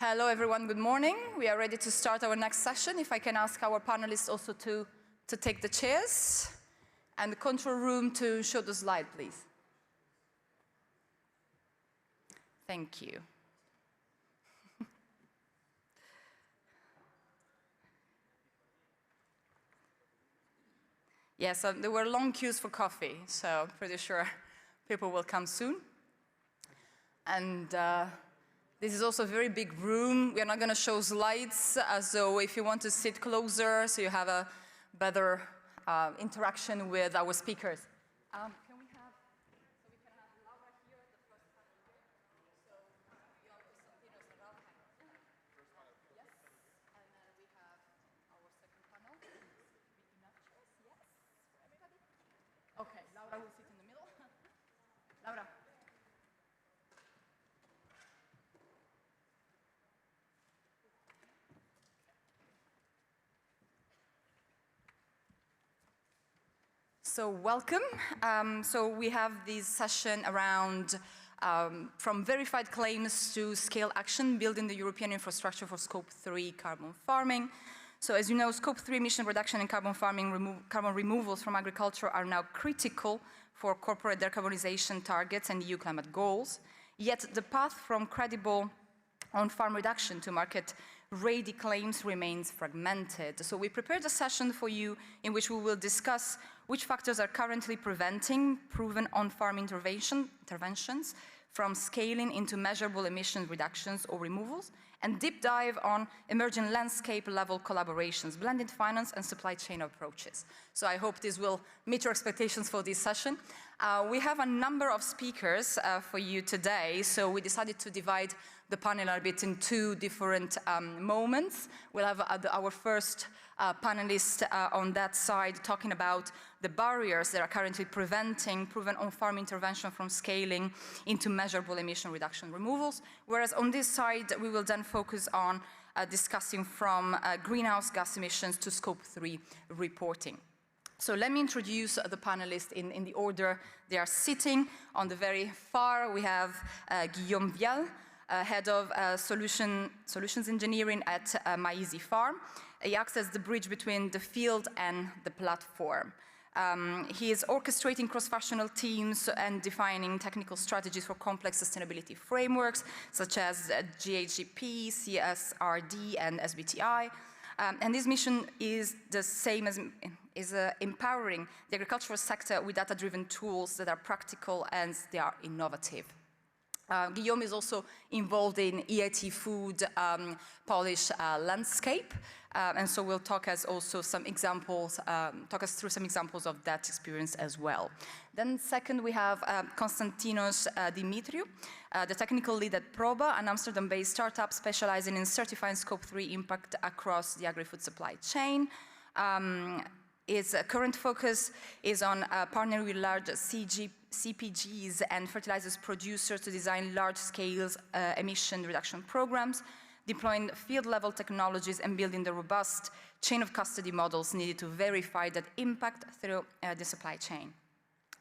Hello everyone, good morning. We are ready to start our next session. If I can ask our panelists also to take the chairs and the control room to show the slide, please. Thank you. Yes, there were long queues for coffee, so pretty sure people will come soon. And this is also a very big room. We are not going to show slides, so if you want to sit closer so you have a better interaction with our speakers. Can we have, so we can have Laura here at the first panel here. So Guillaume Constantinos and Ralph. Yes, and then we have our second panel. Enough chairs, yes, for everybody. Okay, Laura will sit in the middle. Laura. So welcome. So we have this session around from verified claims to scale action, building the European infrastructure for Scope 3 carbon farming. So as you know, Scope 3 emission reduction and carbon farming carbon removals from agriculture are now critical for corporate decarbonization targets and EU climate goals. Yet the path from credible on-farm reduction to market-ready claims remains fragmented. So we prepared a session for you in which we will discuss which factors are currently preventing proven on-farm interventions from scaling into measurable emission reductions or removals, and deep dive on emerging landscape-level collaborations, blended finance and supply chain approaches. So I hope this will meet your expectations for this session. We have a number of speakers for you today, so we decided to divide the panel a bit in two different moments. We'll have our first panelist on that side talking about the barriers that are currently preventing proven on-farm intervention from scaling into measurable emission reduction removals, whereas on this side we will then focus on discussing from greenhouse gas emissions to Scope 3 reporting. So let me introduce the panelists in the order they are sitting. On the very far we have Guillaume Vial, Head of Solutions Engineering at MyEasy Farm. He acts as the bridge between the field and the platform. He is orchestrating cross-functional teams and defining technical strategies for complex sustainability frameworks, such as GHGP, CSRD, and SBTI. And this mission is the same as empowering the agricultural sector with data-driven tools that are practical and they are innovative. Guillaume is also involved in EIT Food Polish landscape, and so we'll talk us through some examples of that experience as well. Then second, we have Konstantinos Dimitriou, the technical lead at Padova, an Amsterdam-based startup specializing in certifying Scope 3 impact across the agri-food supply chain. Its current focus is on partnering with large CPGs and fertilizers producers to design large-scale emission reduction programs, deploying field-level technologies and building the robust chain of custody models needed to verify that impact through the supply chain.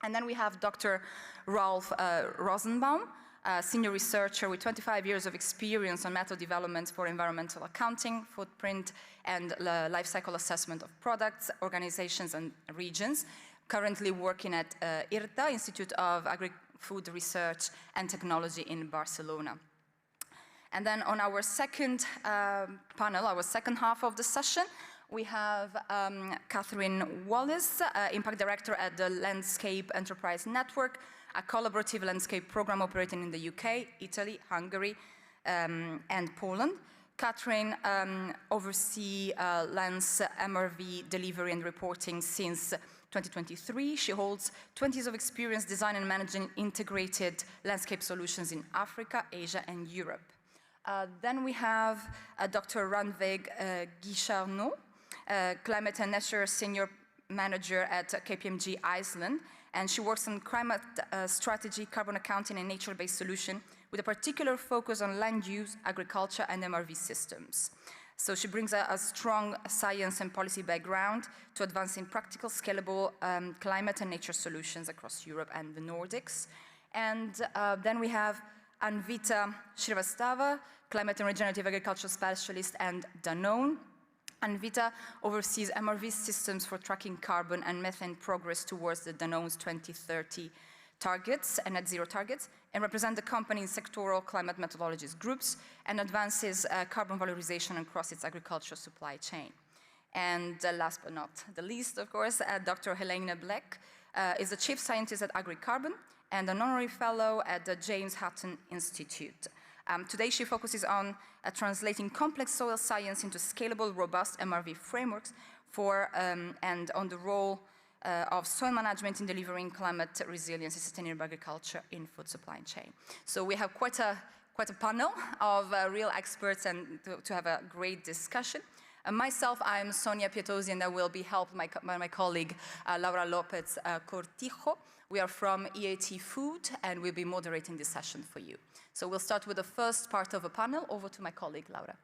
And then we have Dr. Ralph Rosenbaum, a senior researcher with 25 years of experience on method development for environmental accounting, footprint, and life cycle assessment of products, organizations, and regions. Currently working at IRTA, Institute of Agri-Food Research and Technology in Barcelona. And then on our second panel, our second half of the session, we have Catherine Wallace, Impact Director at the Landscape Enterprise Network, a collaborative landscape program operating in the UK, Italy, Hungary, and Poland. Catherine oversees LANS MRV delivery and reporting since 2023. She holds 20 years of experience designing and managing integrated landscape solutions in Africa, Asia, and Europe. Then we have Dr. Ranveig Guicharneau, Climate and Nature Senior Manager at KPMG Iceland, and she works on climate strategy, carbon accounting, and nature-based solution with a particular focus on land use, agriculture, and MRV systems. So she brings a strong science and policy background to advancing practical, scalable climate and nature solutions across Europe and the Nordics. And then we have Anvita Shrivastava, Climate and Regenerative Agriculture Specialist, and Danone. Anvita oversees MRV systems for tracking carbon and methane progress towards the Danone's 2030 targets and net zero targets, and represent the company in sectoral climate methodologies groups and advances carbon valorization across its agricultural supply chain. And last but not the least, of course, Dr. Helena Black is the Chief Scientist at AgriCarbon and an honorary fellow at the James Hutton Institute. Today she focuses on translating complex soil science into scalable, robust MRV frameworks and on the role of soil management in delivering climate resilience and sustainable agriculture in food supply chain. So we have quite a panel of real experts and to have a great discussion. Myself, I'm Sonia Pietosi, and I will be helped by my colleague Laura Lopez Cortijo. We are from EAT Food, and we'll be moderating this session for you. So we'll start with the first part of a panel. Over to my colleague, Laura.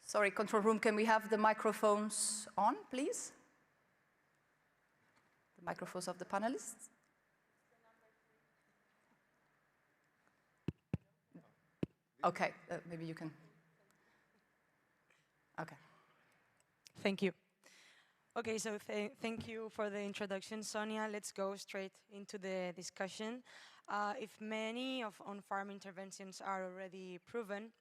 Sorry, control room, can we have the microphones on, please? The microphones of the panelists. Okay, maybe you can. Okay. Thank you. Okay, so thank you for the introduction, Sonia. Let's go straight into the discussion. If many of on-farm interventions are already proven,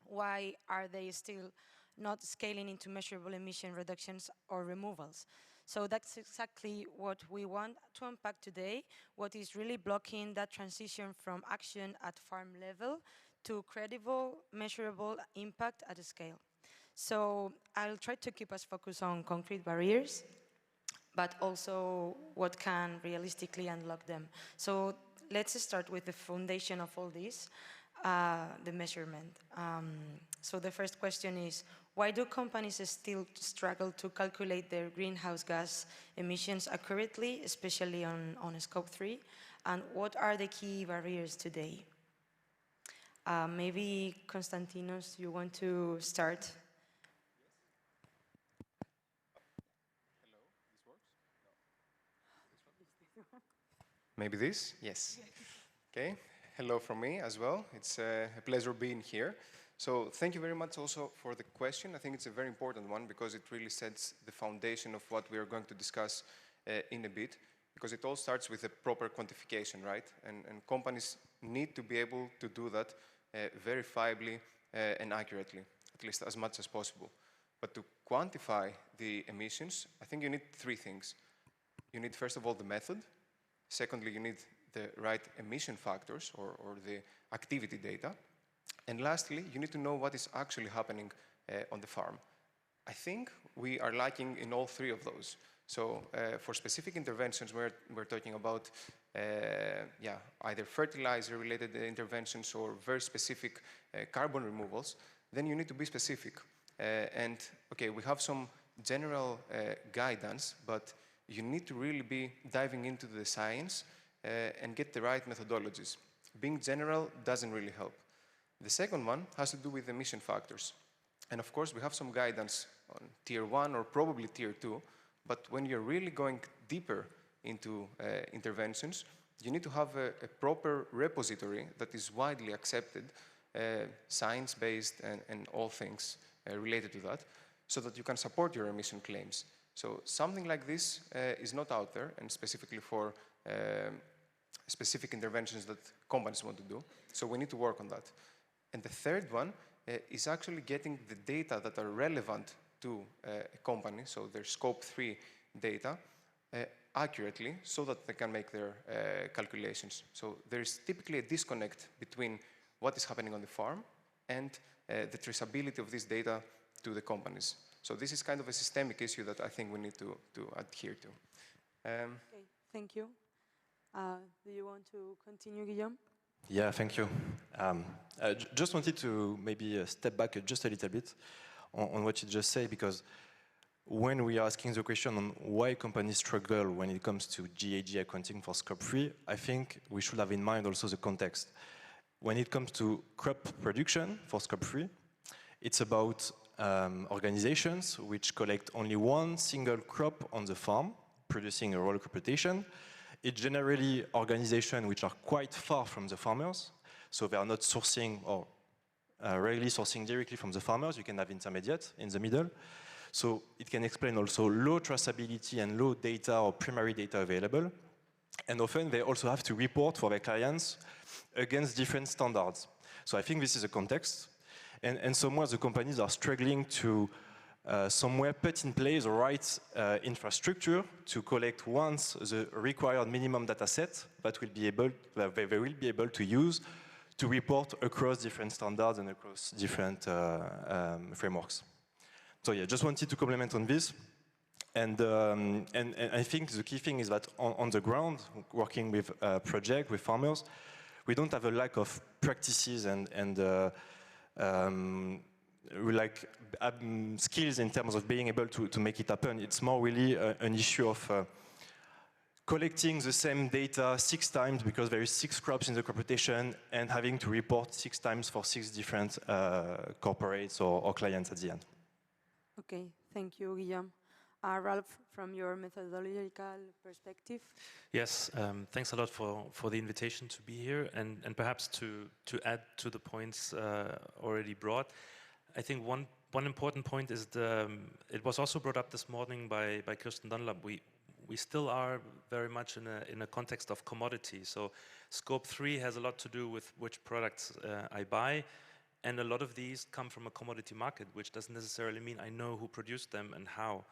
why are they still not scaling into measurable emission reductions or removals? So that's exactly what we want to unpack today, what is really blocking that transition from action at farm level to credible, measurable impact at a scale. So I'll try to keep us focused on concrete barriers, but also what can realistically unlock them. So let's start with the foundation of all this, the measurement. So the first question is, why do companies still struggle to calculate their greenhouse gas emissions accurately, especially on Scope 3? And what are the key barriers today? Maybe Konstantinos, you want to start? Maybe this? Yes. Okay. Hello from me as well. It's a pleasure being here. So thank you very much also for the question. I think it's a very important one because it really sets the foundation of what we are going to discuss in a bit, because it all starts with a proper quantification, right? And companies need to be able to do that verifiably and accurately, at least as much as possible. But to quantify the emissions, I think you need three things. You need, first of all, the method. Secondly, you need the right emission factors or the activity data. And lastly, you need to know what is actually happening on the farm. I think we are lacking in all three of those. So for specific interventions, we're talking about either fertilizer-related interventions or very specific carbon removals, then you need to be specific. And okay, we have some general guidance, but you need to really be diving into the science and get the right methodologies. Being general doesn't really help. The second one has to do with emission factors. And of course, we have some guidance on tier 1 or probably tier 2, but when you're really going deeper into interventions, you need to have a proper repository that is widely accepted, science-based and all things related to that, so that you can support your emission claims. So something like this is not out there, and specifically for specific interventions that companies want to do. So we need to work on that. And the third one is actually getting the data that are relevant to a company, so their Scope 3 data, accurately, so that they can make their calculations. So there is typically a disconnect between what is happening on the farm and the traceability of this data to the companies. So this is kind of a systemic issue that I think we need to adhere to. Okay, thank you. Do you want to continue, Guillaume? Yeah, thank you. I just wanted to maybe step back just a little bit on what you just said, because when we are asking the question on why companies struggle when it comes to GHG accounting for Scope 3, I think we should have in mind also the context. When it comes to crop production for Scope 3, it's about organizations which collect only one single crop on the farm, producing a rural crop rotation. it's generally organizations which are quite far from the farmers, so they are not sourcing or rarely sourcing directly from the farmers. You can have intermediate in the middle. So it can explain also low traceability and low data or primary data available. And often they also have to report for their clients against different standards. So I think this is a context. And somewhere the companies are struggling to somewhere put in place the right infrastructure to collect once the required minimum data set that they will be able to use to report across different standards and across different frameworks. So yeah, just wanted to comment on this. And I think the key thing is that on the ground, working with projects, with farmers, we don't have a lack of practices and skills in terms of being able to make it happen. It's more really an issue of collecting the same data 6 times because there is 6 crops in the computation and having to report 6 times for 6 different corporates or clients at the end. Okay, thank you, Guillaume. Ralph, from your methodological perspective. Yes, thanks a lot for the invitation to be here and perhaps to add to the points already brought. I think one important point is it was also brought up this morning by Kirsten Dunlap. We still are very much in a context of commodity. So scope 3 has a lot to do with which products I buy. And a lot of these come from a commodity market, which doesn't necessarily mean I know who produced them and how.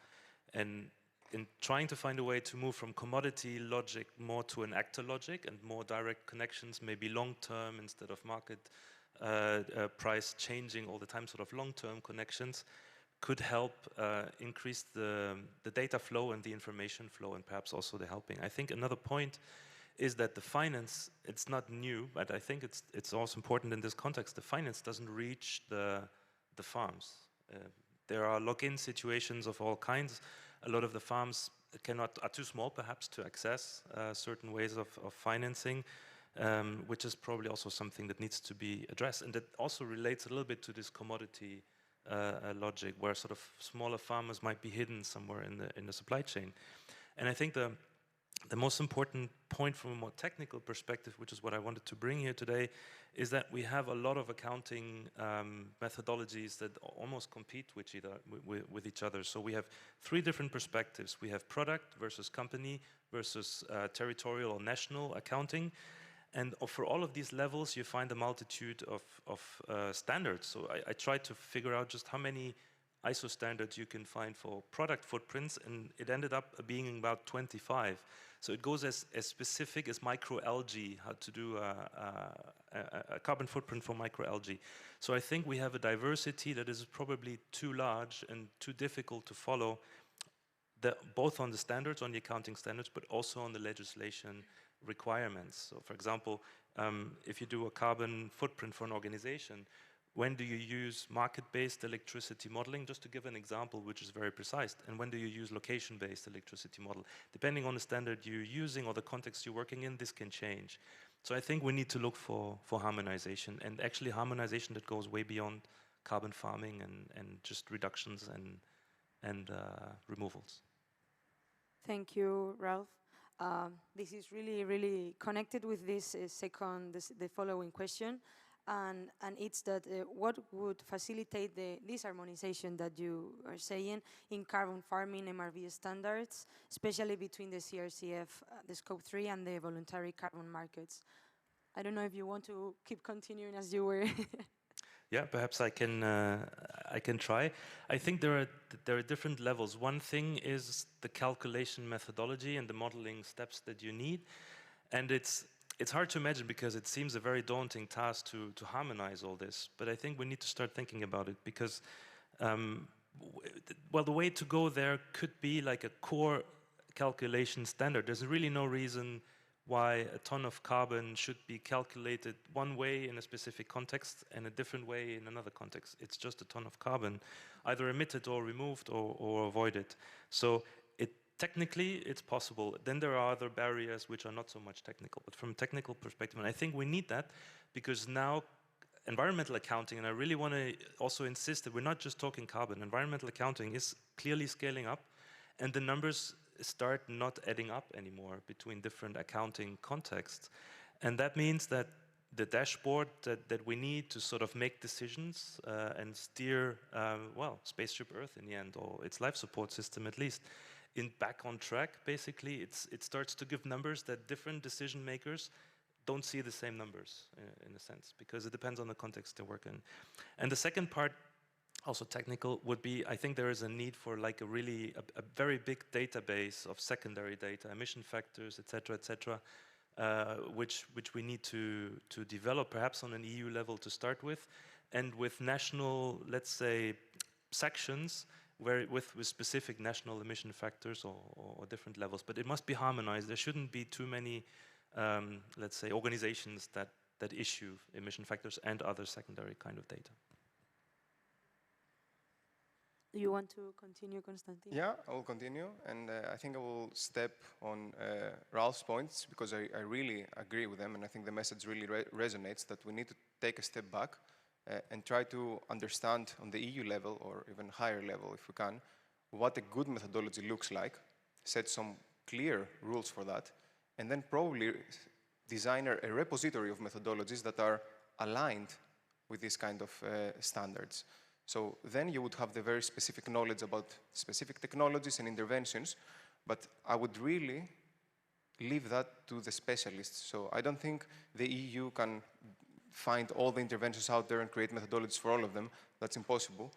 And in trying to find a way to move from commodity logic more to an actor logic and more direct connections, maybe long-term instead of market price changing all the time, sort of long-term connections, could help increase the data flow and the information flow and perhaps also the helping. I think another point is that the finance, it's not new, but I think it's also important in this context. The finance doesn't reach the farms. There are lock-in situations of all kinds. A lot of the farms are too small, perhaps, to access certain ways of financing, which is probably also something that needs to be addressed. And that also relates a little bit to this commodity logic, where sort of smaller farmers might be hidden somewhere in the supply chain. And I think the most important point from a more technical perspective, which is what I wanted to bring here today, is that we have a lot of accounting methodologies that almost compete with each other. So we have 3 different perspectives. We have product versus company versus territorial or national accounting. And for all of these levels, you find a multitude of standards. So I tried to figure out just how many ISO standards you can find for product footprints, and it ended up being about 25. So it goes as specific as microalgae, how to do a carbon footprint for microalgae. So I think we have a diversity that is probably too large and too difficult to follow, both on the standards, on the accounting standards, but also on the legislation requirements. So for example, if you do a carbon footprint for an organization, when do you use market-based electricity modeling? Just to give an example, which is very precise. And when do you use location-based electricity model? Depending on the standard you're using or the context you're working in, this can change. So I think we need to look for harmonization, and actually harmonization that goes way beyond carbon farming and just reductions and removals. Thank you, Ralph. This is really, really connected with this the following question. And it's that what would facilitate this harmonization that you are saying in carbon farming MRV standards, especially between the CRCF, the scope 3 and the voluntary carbon markets? I don't know if you want to keep continuing as you were. Yeah, perhaps I can try. I think there are different levels. One thing is the calculation methodology and the modeling steps that you need, and it's hard to imagine because it seems a very daunting task to harmonize all this. But I think we need to start thinking about it because, well, the way to go there could be like a core calculation standard. There's really no reason why a ton of carbon should be calculated one way in a specific context and a different way in another context. It's just a ton of carbon, either emitted or removed or avoided. So technically, it's possible. Then there are other barriers which are not so much technical. But from a technical perspective, and I think we need that because now environmental accounting, and I really want to also insist that we're not just talking carbon. Environmental accounting is clearly scaling up, and the numbers start not adding up anymore between different accounting contexts. And that means that the dashboard that we need to sort of make decisions and steer, well, Spaceship Earth in the end, or its life support system at least, back on track, basically, it starts to give numbers that different decision makers don't see the same numbers in a sense, because it depends on the context they work in. And the second part, also technical, would be, I think there is a need for like a very big database of secondary data, emission factors, et cetera, which we need to develop, perhaps on an EU level to start with, and with national, let's say, sections with specific national emission factors or different levels. But it must be harmonized. There shouldn't be too many, let's say, organizations that issue emission factors and other secondary kind of data. Do you want to continue, Konstantin? Yeah, I will continue, and I think I will step on Ralph's points, because I really agree with them, and I think the message really resonates that we need to take a step back and try to understand on the EU level, or even higher level if we can, what a good methodology looks like, set some clear rules for that, and then probably design a repository of methodologies that are aligned with these kind of standards. So then you would have the very specific knowledge about specific technologies and interventions, but I would really leave that to the specialists. So I don't think the EU can find all the interventions out there and create methodologies for all of them. That's impossible.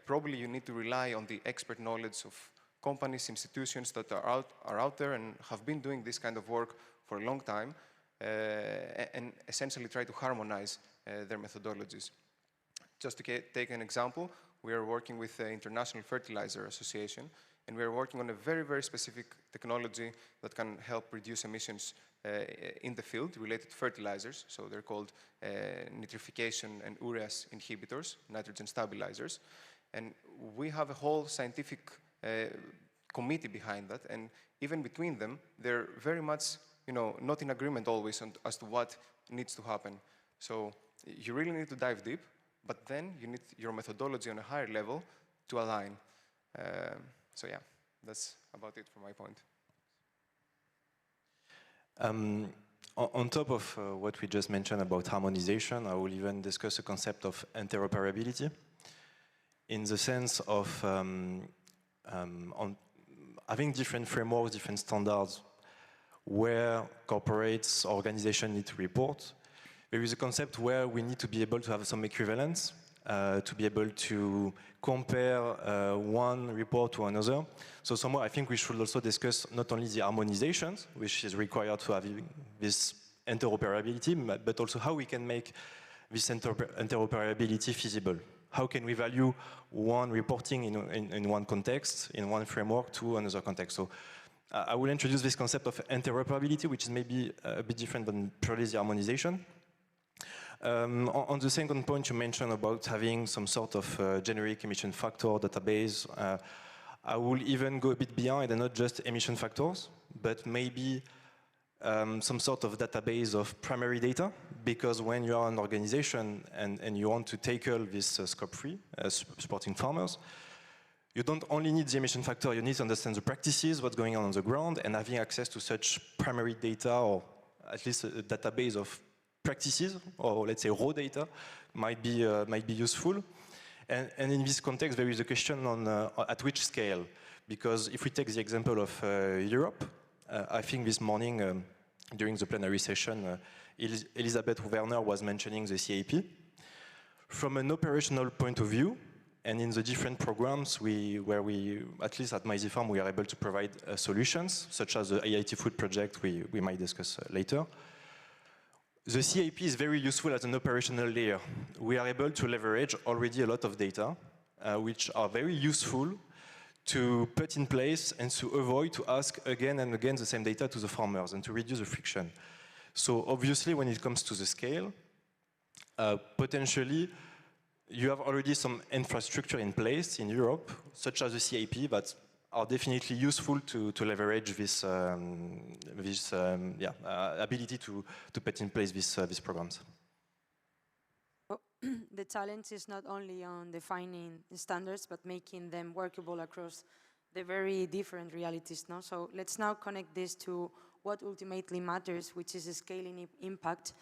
Probably you need to rely on the expert knowledge of companies, institutions that are out there and have been doing this kind of work for a long time, and essentially try to harmonize their methodologies. Just to take an example, we are working with the International Fertiliser Association, and we are working on a very, very specific technology that can help reduce emissions in the field related to fertilizers. So they're called nitrification and urease inhibitors, nitrogen stabilizers. And we have a whole scientific committee behind that, and even between them, they're very much, not in agreement always as to what needs to happen. So you really need to dive deep, but then you need your methodology on a higher level to align. So yeah, that's about it for my point. On top of what we just mentioned about harmonization, I will even discuss the concept of interoperability, in the sense of having different frameworks, different standards, where corporates, organizations need to report. There is a concept where we need to be able to have some equivalence, to be able to compare one report to another. So somewhere I think we should also discuss not only the harmonizations, which is required to have this interoperability, but also how we can make this interoperability feasible. How can we value one reporting in one context, in one framework, to another context? So I will introduce this concept of interoperability, which is maybe a bit different than purely the harmonization. On the second point, you mentioned about having some sort of generic emission factor database. I will even go a bit beyond, and not just emission factors, but maybe some sort of database of primary data, because when you are an organization and you want to tackle this scope 3, supporting farmers, you don't only need the emission factor, you need to understand the practices, what's going on the ground, and having access to such primary data, or at least a database of practices, or let's say raw data, might be useful. And in this context, there is a question on at which scale, because if we take the example of Europe, I think this morning during the plenary session, Elisabeth Werner was mentioning the CAP. From an operational point of view, and in the different programs where we, at least at MyZ Farm, we are able to provide solutions, such as the AIT food project we might discuss later. The CAP is very useful as an operational layer. We are able to leverage already a lot of data, which are very useful to put in place and to avoid to ask again and again the same data to the farmers and to reduce the friction. So obviously, when it comes to the scale, potentially you have already some infrastructure in place in Europe, such as the CAP, that are definitely useful to leverage this ability to put in place these programs. The challenge is not only on defining the standards, but making them workable across the very different realities. No? So let's now connect this to what ultimately matters, which is the scaling impact.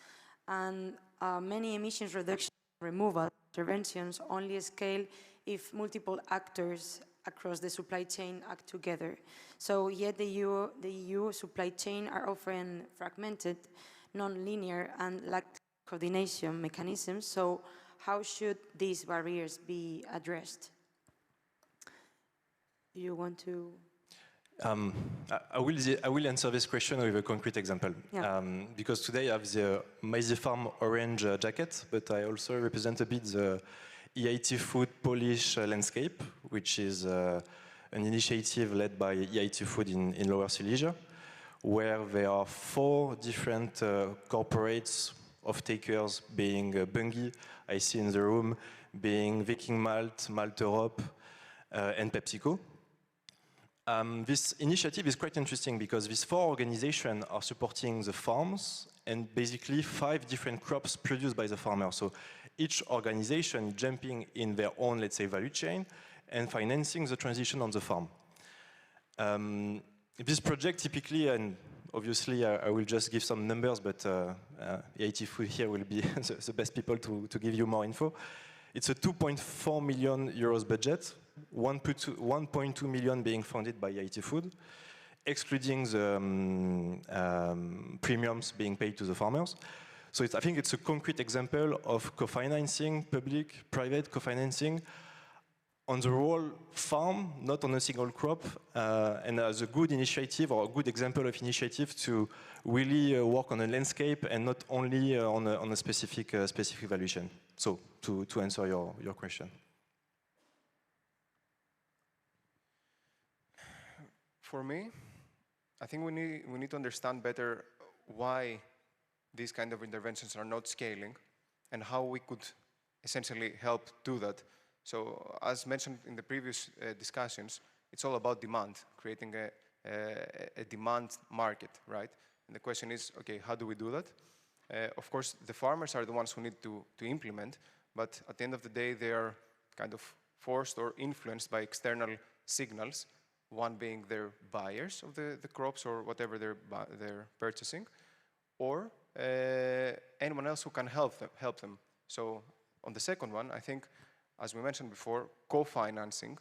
And many emissions reduction removal interventions only scale if multiple actors across the supply chain act together. So yet the EU supply chain are often fragmented, non-linear, and lack coordination mechanisms. So how should these barriers be addressed? Do you want to? I will answer this question with a concrete example. Yeah. Because today I have the Maize Farm orange jacket, but I also represent a bit the EIT Food Polish landscape, which is an initiative led by EIT Food in Lower Silesia, where there are 4 different corporates of takers, being Bunge, I see in the room, being Viking Malt, Malt Europe, and PepsiCo. This initiative is quite interesting because these 4 organizations are supporting the farms and basically 5 different crops produced by the farmer. So each organization jumping in their own, let's say, value chain and financing the transition on the farm. This project typically, and obviously I will just give some numbers, but EIT Food here will be the best people to give you more info. It's a 2.4 million euros budget, 1.2 million being funded by EIT Food, excluding the premiums being paid to the farmers. So I think it's a concrete example of co-financing, public-private co-financing on the whole farm, not on a single crop, and as a good initiative or a good example of initiative to really work on a landscape and not only on a specific valuation. So to answer your question. For me, I think we need to understand better why these kind of interventions are not scaling and how we could essentially help do that. So as mentioned in the previous discussions, it's all about demand, creating a demand market, right? And the question is, okay, how do we do that? Of course, the farmers are the ones who need to implement, but at the end of the day, they are kind of forced or influenced by external signals, one being their buyers of the crops or whatever they're purchasing, or anyone else who can help them. So on the second one, I think, as we mentioned before, co-financing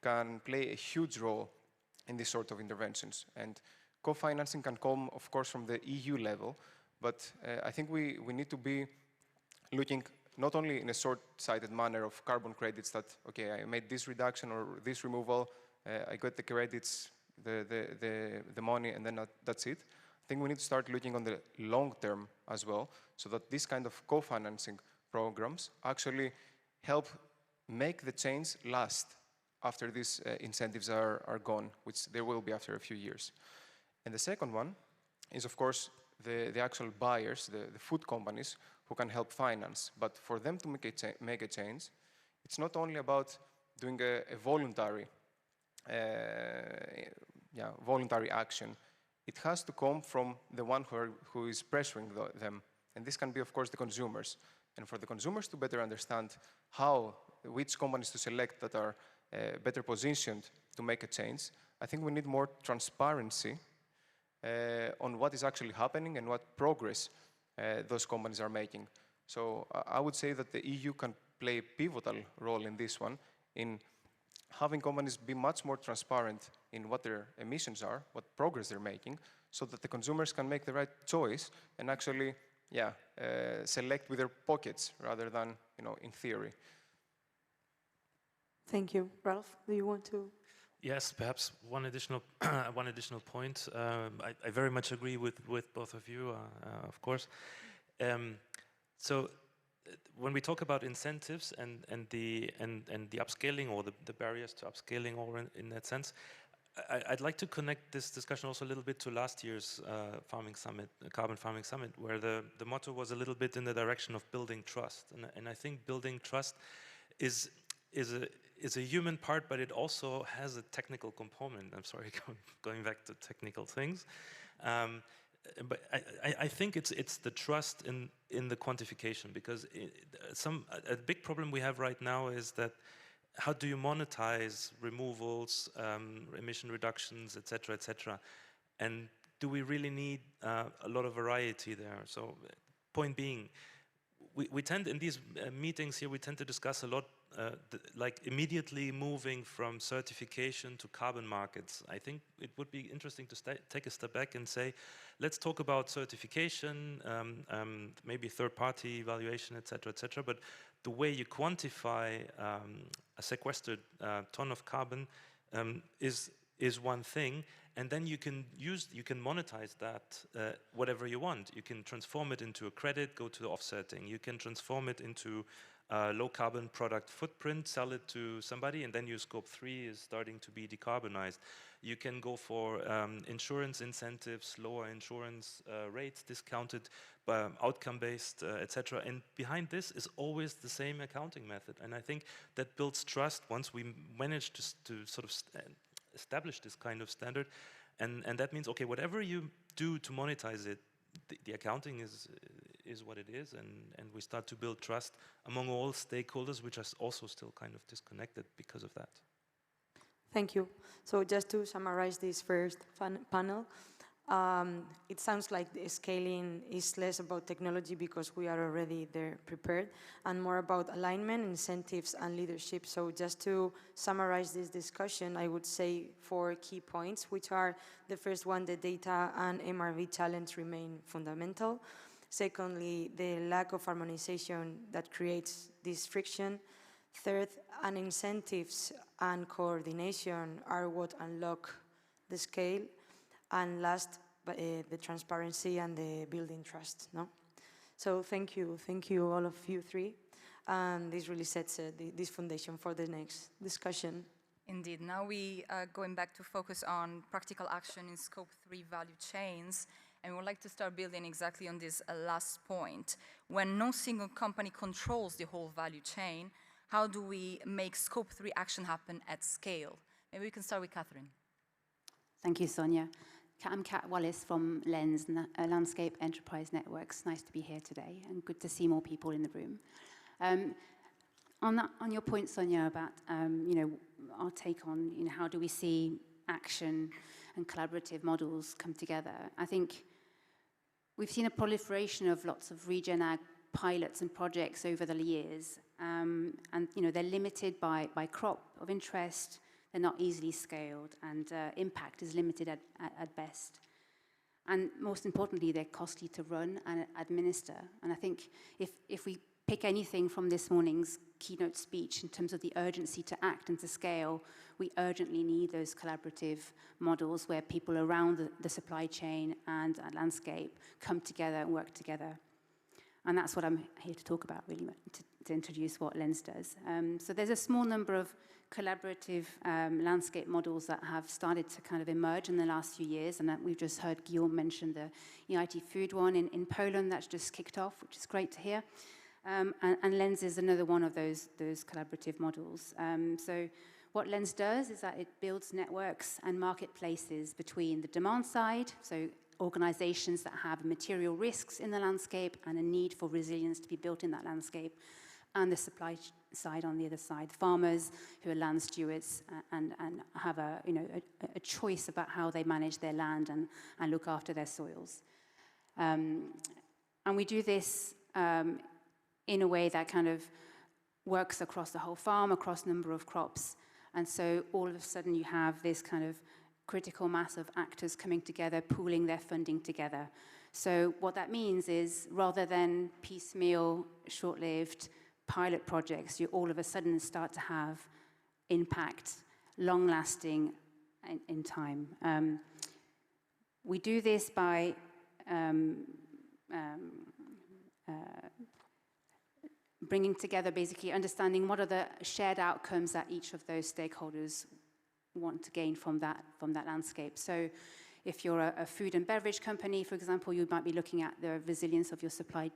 can play a huge role in this sort of interventions. And co-financing can come, of course, from the EU level, but I think we need to be looking not only in a short-sighted manner of carbon credits that, okay, I made this reduction or this removal, I got the credits, the money, and then that's it. I think we need to start looking on the long term as well, so that this kind of co-financing programs actually help make the change last after these incentives are gone, which there will be after a few years. And the second one is, of course, the actual buyers, the food companies, who can help finance. But for them to make a change, it's not only about doing a voluntary action. It has to come from the one who is pressuring them. And this can be, of course, the consumers. And for the consumers to better understand which companies to select that are better positioned to make a change, I think we need more transparency on what is actually happening and what progress those companies are making. So I would say that the EU can play a pivotal role in this one, in having companies be much more transparent in what their emissions are, what progress they're making, so that the consumers can make the right choice and actually, select with their pockets rather than, in theory. Thank you. Ralph, do you want to? Yes, perhaps one additional point. I very much agree with both of you, of course. So when we talk about incentives and the upscaling or the barriers to upscaling, or in that sense, I'd like to connect this discussion also a little bit to last year's Carbon Farming Summit, where the motto was a little bit in the direction of building trust. And I think building trust is a human part, but it also has a technical component. I'm sorry, going back to technical things. But I think it's the trust in the quantification, because a big problem we have right now is that how do you monetize removals, emission reductions, etc., etc.? And do we really need a lot of variety there? So, point being, we tend, in these meetings here, we tend to discuss a lot, like immediately moving from certification to carbon markets. I think it would be interesting to take a step back and say, let's talk about certification, maybe third-party evaluation, etc., etc. But the way you quantify a sequestered ton of carbon is one thing, and then you can monetize that whatever you want. You can transform it into a credit, go to the offsetting. You can transform it into a low carbon product footprint, sell it to somebody, and then your scope 3 is starting to be decarbonized. You can go for insurance incentives, lower insurance rates, discounted, outcome-based, etc. And behind this is always the same accounting method. And I think that builds trust once we manage to sort of establish this kind of standard, and that means, okay, whatever you do to monetize it, the accounting is what it is, and we start to build trust among all stakeholders, which are also still kind of disconnected because of that. Thank you. So just to summarize this first panel, it sounds like the scaling is less about technology because we are already there prepared, and more about alignment, incentives, and leadership. So just to summarize this discussion, I would say 4 key points, which are: the first one, the data and MRV challenge remain fundamental. Secondly, the lack of harmonization that creates this friction. Third, and incentives and coordination are what unlock the scale. And last, the transparency and the building trust. No, so thank you all of you 3, and this really sets this foundation for the next discussion. Indeed. Now we are going back to focus on practical action in scope 3 value chains, and we would like to start building exactly on this last point. When no single company controls the whole value chain, how do we make scope 3 action happen at scale? Maybe we can start with Catherine. Thank you, Sonia. I'm Kat Wallace from LENS, Landscape Enterprise Networks. Nice to be here today, and good to see more people in the room. On your point, Sonia, about our take on how do we see action and collaborative models come together, I think we've seen a proliferation of lots of regen ag pilots and projects over the years, and they're limited by crop of interest. They're not easily scaled, and impact is limited at best. And most importantly, they're costly to run and administer. And I think if we pick anything from this morning's keynote speech in terms of the urgency to act and to scale, we urgently need those collaborative models where people around the supply chain and landscape come together and work together. And that's what I'm here to talk about, really, to introduce what LENS does. So there's a small number of collaborative landscape models that have started to kind of emerge in the last few years, and that we've just heard Guillaume mention the EIT food one in Poland that's just kicked off, which is great to hear. And LENS is another one of those collaborative models. So what LENS does is that it builds networks and marketplaces between the demand side, so organizations that have material risks in the landscape and a need for resilience to be built in that landscape, and the supply side on the other side, farmers who are land stewards and have a choice about how they manage their land and look after their soils. And we do this in a way that kind of works across the whole farm, across a number of crops. And so all of a sudden you have this kind of critical mass of actors coming together, pooling their funding together. So what that means is, rather than piecemeal, short-lived pilot projects, you all of a sudden start to have impact, long-lasting in time. We do this by bringing together, basically understanding what are the shared outcomes that each of those stakeholders want to gain from that landscape. So if you're a food and beverage company, for example, you might be looking at the resilience of your supply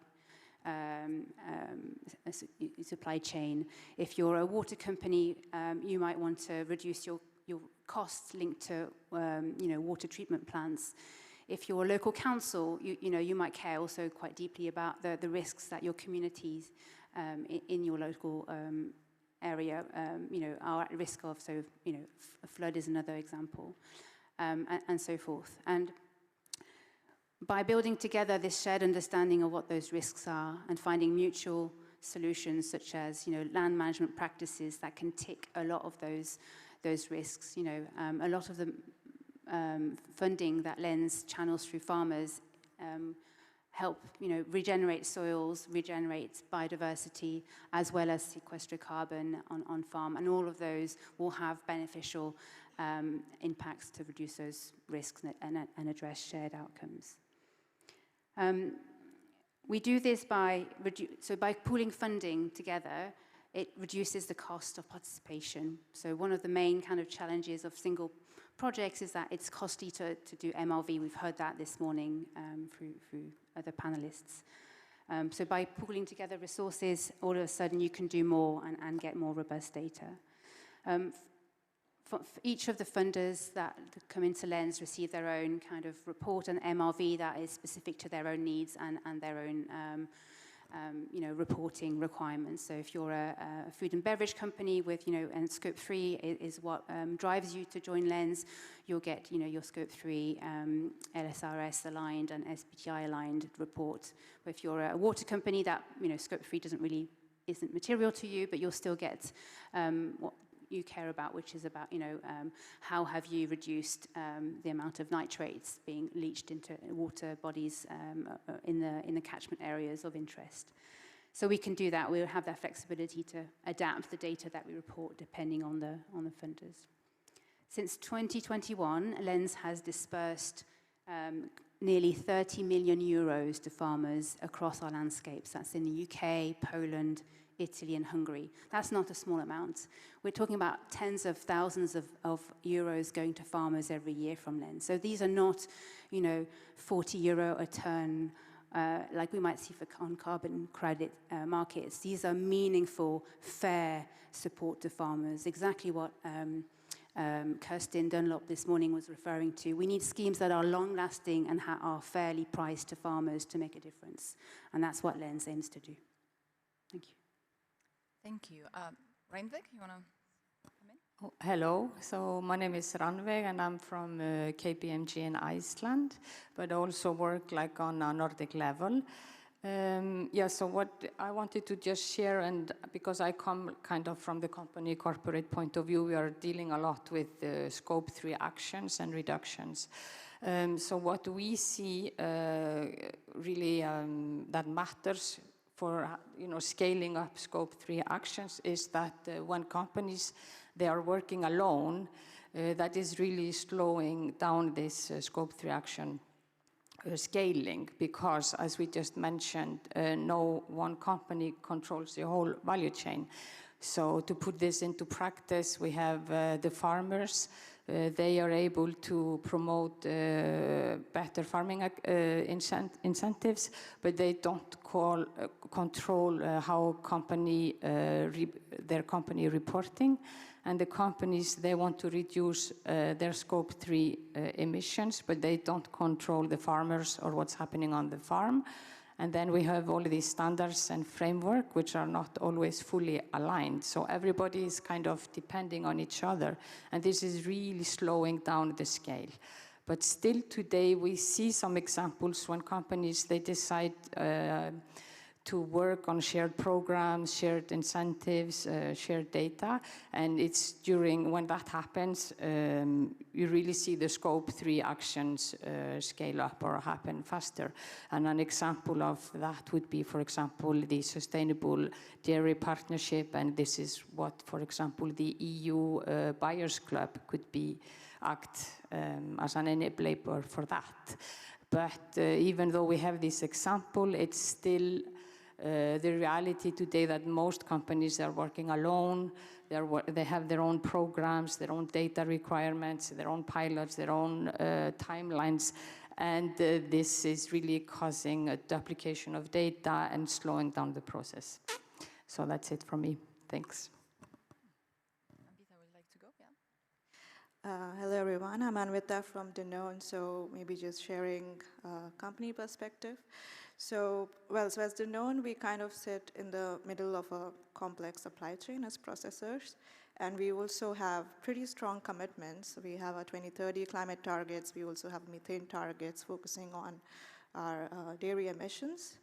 chain. If you're a water company, you might want to reduce your costs linked to water treatment plants. If you're a local council, you might care also quite deeply about the risks that your communities in your local area, are at risk of. So, a flood is another example, and so forth. And by building together this shared understanding of what those risks are and finding mutual solutions, such as land management practices that can tick a lot of those risks. A lot of the funding that lends channels through farmers help regenerate soils, regenerate biodiversity, as well as sequester carbon on farm, and all of those will have beneficial impacts to reduce those risks and address shared outcomes. We do this by pooling funding together. It reduces the cost of participation. So one of the main kind of challenges of single projects is that it's costly to do MRV. We've heard that this morning through other panelists. So by pooling together resources, all of a sudden you can do more and get more robust data. For each of the funders that come into Lens receive their own kind of report and MRV that is specific to their own needs and their own reporting requirements. So if you're a food and beverage company with, and Scope 3 is what drives you to join Lens, you'll get, your Scope 3 LSRS aligned and SBTI aligned report. But if you're a water company, that, Scope 3 isn't material to you, but you'll still get what you care about, which is about, how have you reduced the amount of nitrates being leached into water bodies in the catchment areas of interest. So we can do that. We'll have that flexibility to adapt the data that we report depending on the funders. Since 2021, Lens has dispersed nearly 30 million euros to farmers across our landscapes. That's in the UK, Poland, Italy and Hungary. That's not a small amount. We're talking about tens of thousands of euros going to farmers every year from Lens. So these are not, €40 a ton like we might see on carbon credit markets. These are meaningful, fair support to farmers. Exactly what Kirsten Dunlop this morning was referring to. We need schemes that are long-lasting and are fairly priced to farmers to make a difference. And that's what Lens aims to do. Thank you. Thank you. Reinvik, you want to come in? Oh, hello. So my name is Rannveig, and I'm from KPMG in Iceland, but also work on a Nordic level. So what I wanted to just share, and because I come kind of from the company corporate point of view, we are dealing a lot with Scope 3 actions and reductions. So what we see really that matters for scaling up Scope 3 actions is that when companies, they are working alone, that is really slowing down this Scope 3 action scaling, because as we just mentioned, no one company controls the whole value chain. So to put this into practice, we have the farmers. They are able to promote better farming incentives, but they don't control how their company reporting. And the companies, they want to reduce their Scope 3 emissions, but they don't control the farmers or what's happening on the farm. And then we have all these standards and framework, which are not always fully aligned. So everybody is kind of depending on each other. And this is really slowing down the scale. But still today, we see some examples when companies, they decide to work on shared programs, shared incentives, shared data. And it's when that happens, you really see the Scope 3 actions scale up or happen faster. And an example of that would be, for example, the Sustainable Dairy Partnership. And this is what, for example, the EU Buyers Club could act as an enabler for that. But even though we have this example, it's still the reality today that most companies are working alone. They have their own programs, their own data requirements, their own pilots, their own timelines. And this is really causing a duplication of data and slowing down the process. So that's it from me. Thanks. Anvita would like to go, yeah. Hello, everyone. I'm Anvita from Danone, so maybe just sharing company perspective. So as known, we kind of sit in the middle of a complex supply chain as processors, and we also have pretty strong commitments. We have our 2030 climate targets. We also have methane targets focusing on our dairy emissions.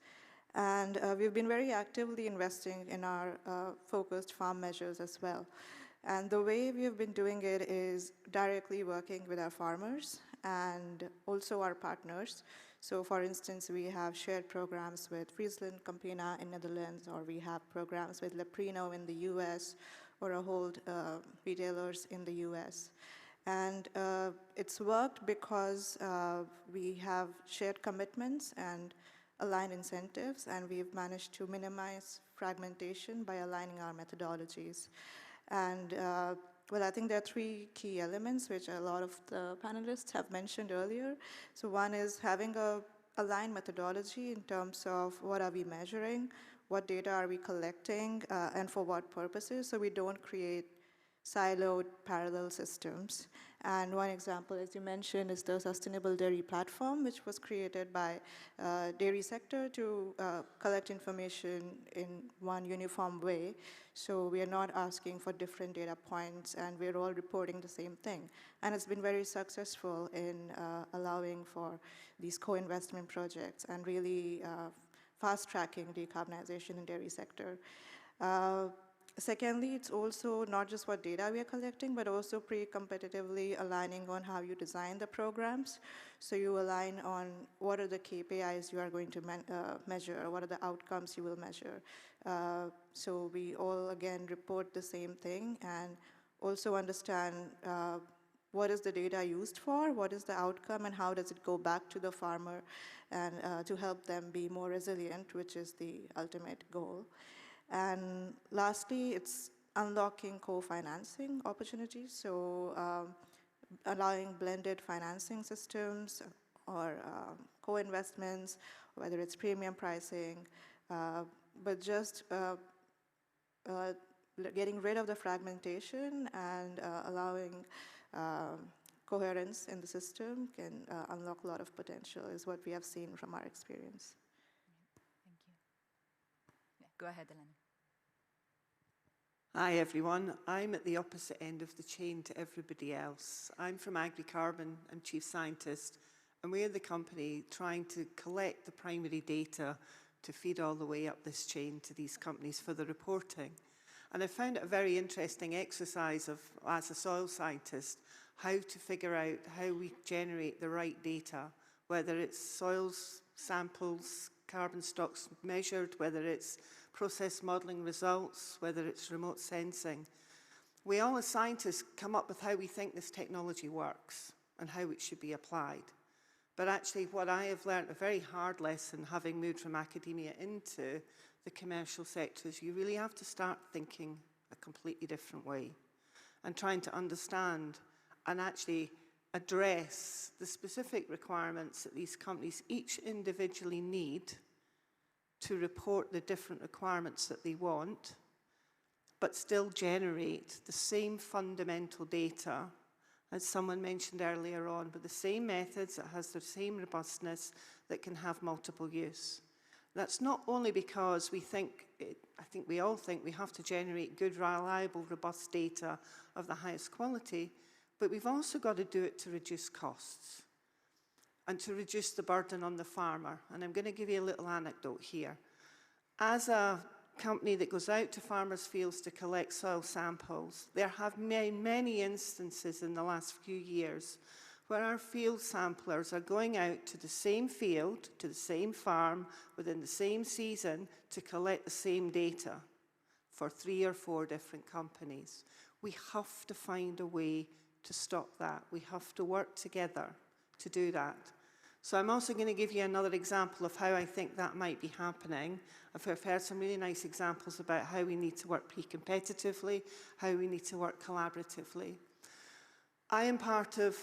And we've been very actively investing in our focused farm measures as well. And the way we've been doing it is directly working with our farmers and also our partners. So for instance, we have shared programs with Friesland Campina in Netherlands, or we have programs with Leprino in the US, or Ahold retailers in the US. And it's worked because we have shared commitments and aligned incentives, and we've managed to minimize fragmentation by aligning our methodologies. And well, I think there are three key elements which a lot of the panelists have mentioned earlier. So one is having a aligned methodology in terms of what are we measuring, what data are we collecting, and for what purposes, so we don't create siloed parallel systems. And one example, as you mentioned, is the Sustainable Dairy Platform, which was created by dairy sector to collect information in one uniform way. So we are not asking for different data points, and we're all reporting the same thing. And it's been very successful in allowing for these co-investment projects and really fast-tracking decarbonization in dairy sector. Secondly, it's also not just what data we are collecting, but also pre-competitively aligning on how you design the programs. So you align on what are the KPIs you are going to measure, what are the outcomes you will measure. So we all, again, report the same thing and also understand what is the data used for, what is the outcome, and how does it go back to the farmer and to help them be more resilient, which is the ultimate goal. And lastly, it's unlocking co-financing opportunities, so allowing blended financing systems or co-investments, whether it's premium pricing, but just getting rid of the fragmentation and allowing coherence in the system can unlock a lot of potential, is what we have seen from our experience. Thank you. Yeah, go ahead, Elena. Hi everyone, I'm at the opposite end of the chain to everybody else. I'm from AgriCarbon, I'm chief scientist, and we're the company trying to collect the primary data to feed all the way up this chain to these companies for the reporting. And I found it a very interesting exercise of, as a soil scientist, how to figure out how we generate the right data, whether it's soils, samples, carbon stocks measured, whether it's process modeling results, whether it's remote sensing. We all as scientists come up with how we think this technology works and how it should be applied. But actually what I have learned, a very hard lesson having moved from academia into the commercial sector, is you really have to start thinking a completely different way and trying to understand and actually address the specific requirements that these companies each individually need to report the different requirements that they want, but still generate the same fundamental data, as someone mentioned earlier on, with the same methods that has the same robustness that can have multiple use. That's not only because we think, I think we all think we have to generate good, reliable, robust data of the highest quality, but we've also got to do it to reduce costs and to reduce the burden on the farmer. And I'm going to give you a little anecdote here. As a company that goes out to farmers' fields to collect soil samples, there have been many instances in the last few years where our field samplers are going out to the same field, to the same farm, within the same season to collect the same data for 3 or 4 different companies. We have to find a way to stop that. We have to work together to do that. So I'm also going to give you another example of how I think that might be happening. I've heard some really nice examples about how we need to work pre-competitively, how we need to work collaboratively. I am part of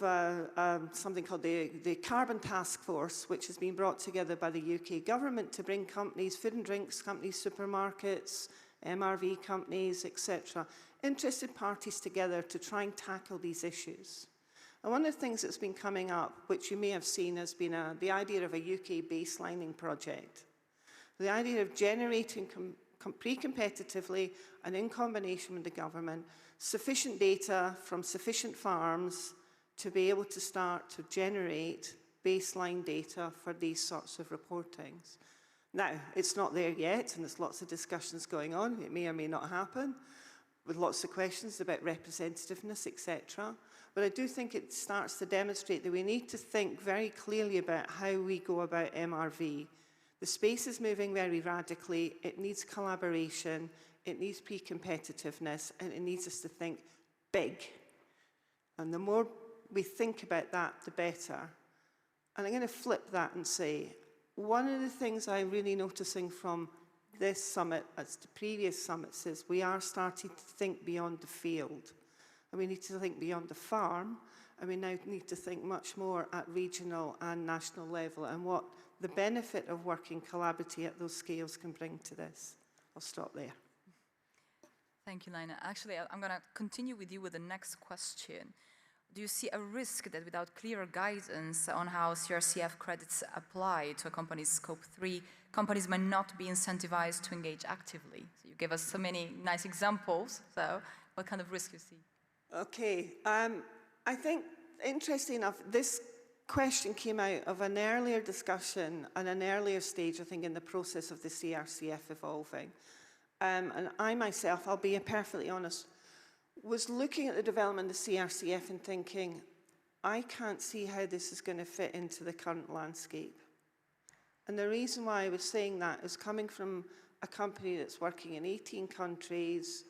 something called the Carbon Task Force, which has been brought together by the UK government to bring companies, food and drinks companies, supermarkets, MRV companies, etc., interested parties together to try and tackle these issues. And one of the things that's been coming up, which you may have seen, has been the idea of a UK baselining project. The idea of generating pre-competitively and in combination with the government, sufficient data from sufficient farms to be able to start to generate baseline data for these sorts of reportings. Now, it's not there yet, and there's lots of discussions going on. It may or may not happen, with lots of questions about representativeness, etc. But I do think it starts to demonstrate that we need to think very clearly about how we go about MRV. The space is moving very radically. It needs collaboration. It needs pre-competitiveness, and it needs us to think big. And the more we think about that, the better. And I'm going to flip that and say, one of the things I'm really noticing from this summit, as the previous summits, is we are starting to think beyond the field. And we need to think beyond the farm, and we now need to think much more at regional and national level, and what the benefit of working collaboratively at those scales can bring to this. I'll stop there. Thank you, Lina. Actually, I'm going to continue with you with the next question. Do you see a risk that without clearer guidance on how CRCF credits apply to a company's Scope 3, companies might not be incentivized to engage actively? So you gave us so many nice examples. So what kind of risk you see? Okay. I think, interesting enough, this question came out of an earlier discussion and an earlier stage, I think, in the process of the CRCF evolving. And I myself, I'll be perfectly honest, was looking at the development of the CRCF and thinking, I can't see how this is going to fit into the current landscape. And the reason why I was saying that is coming from a company that's working in 18 countries,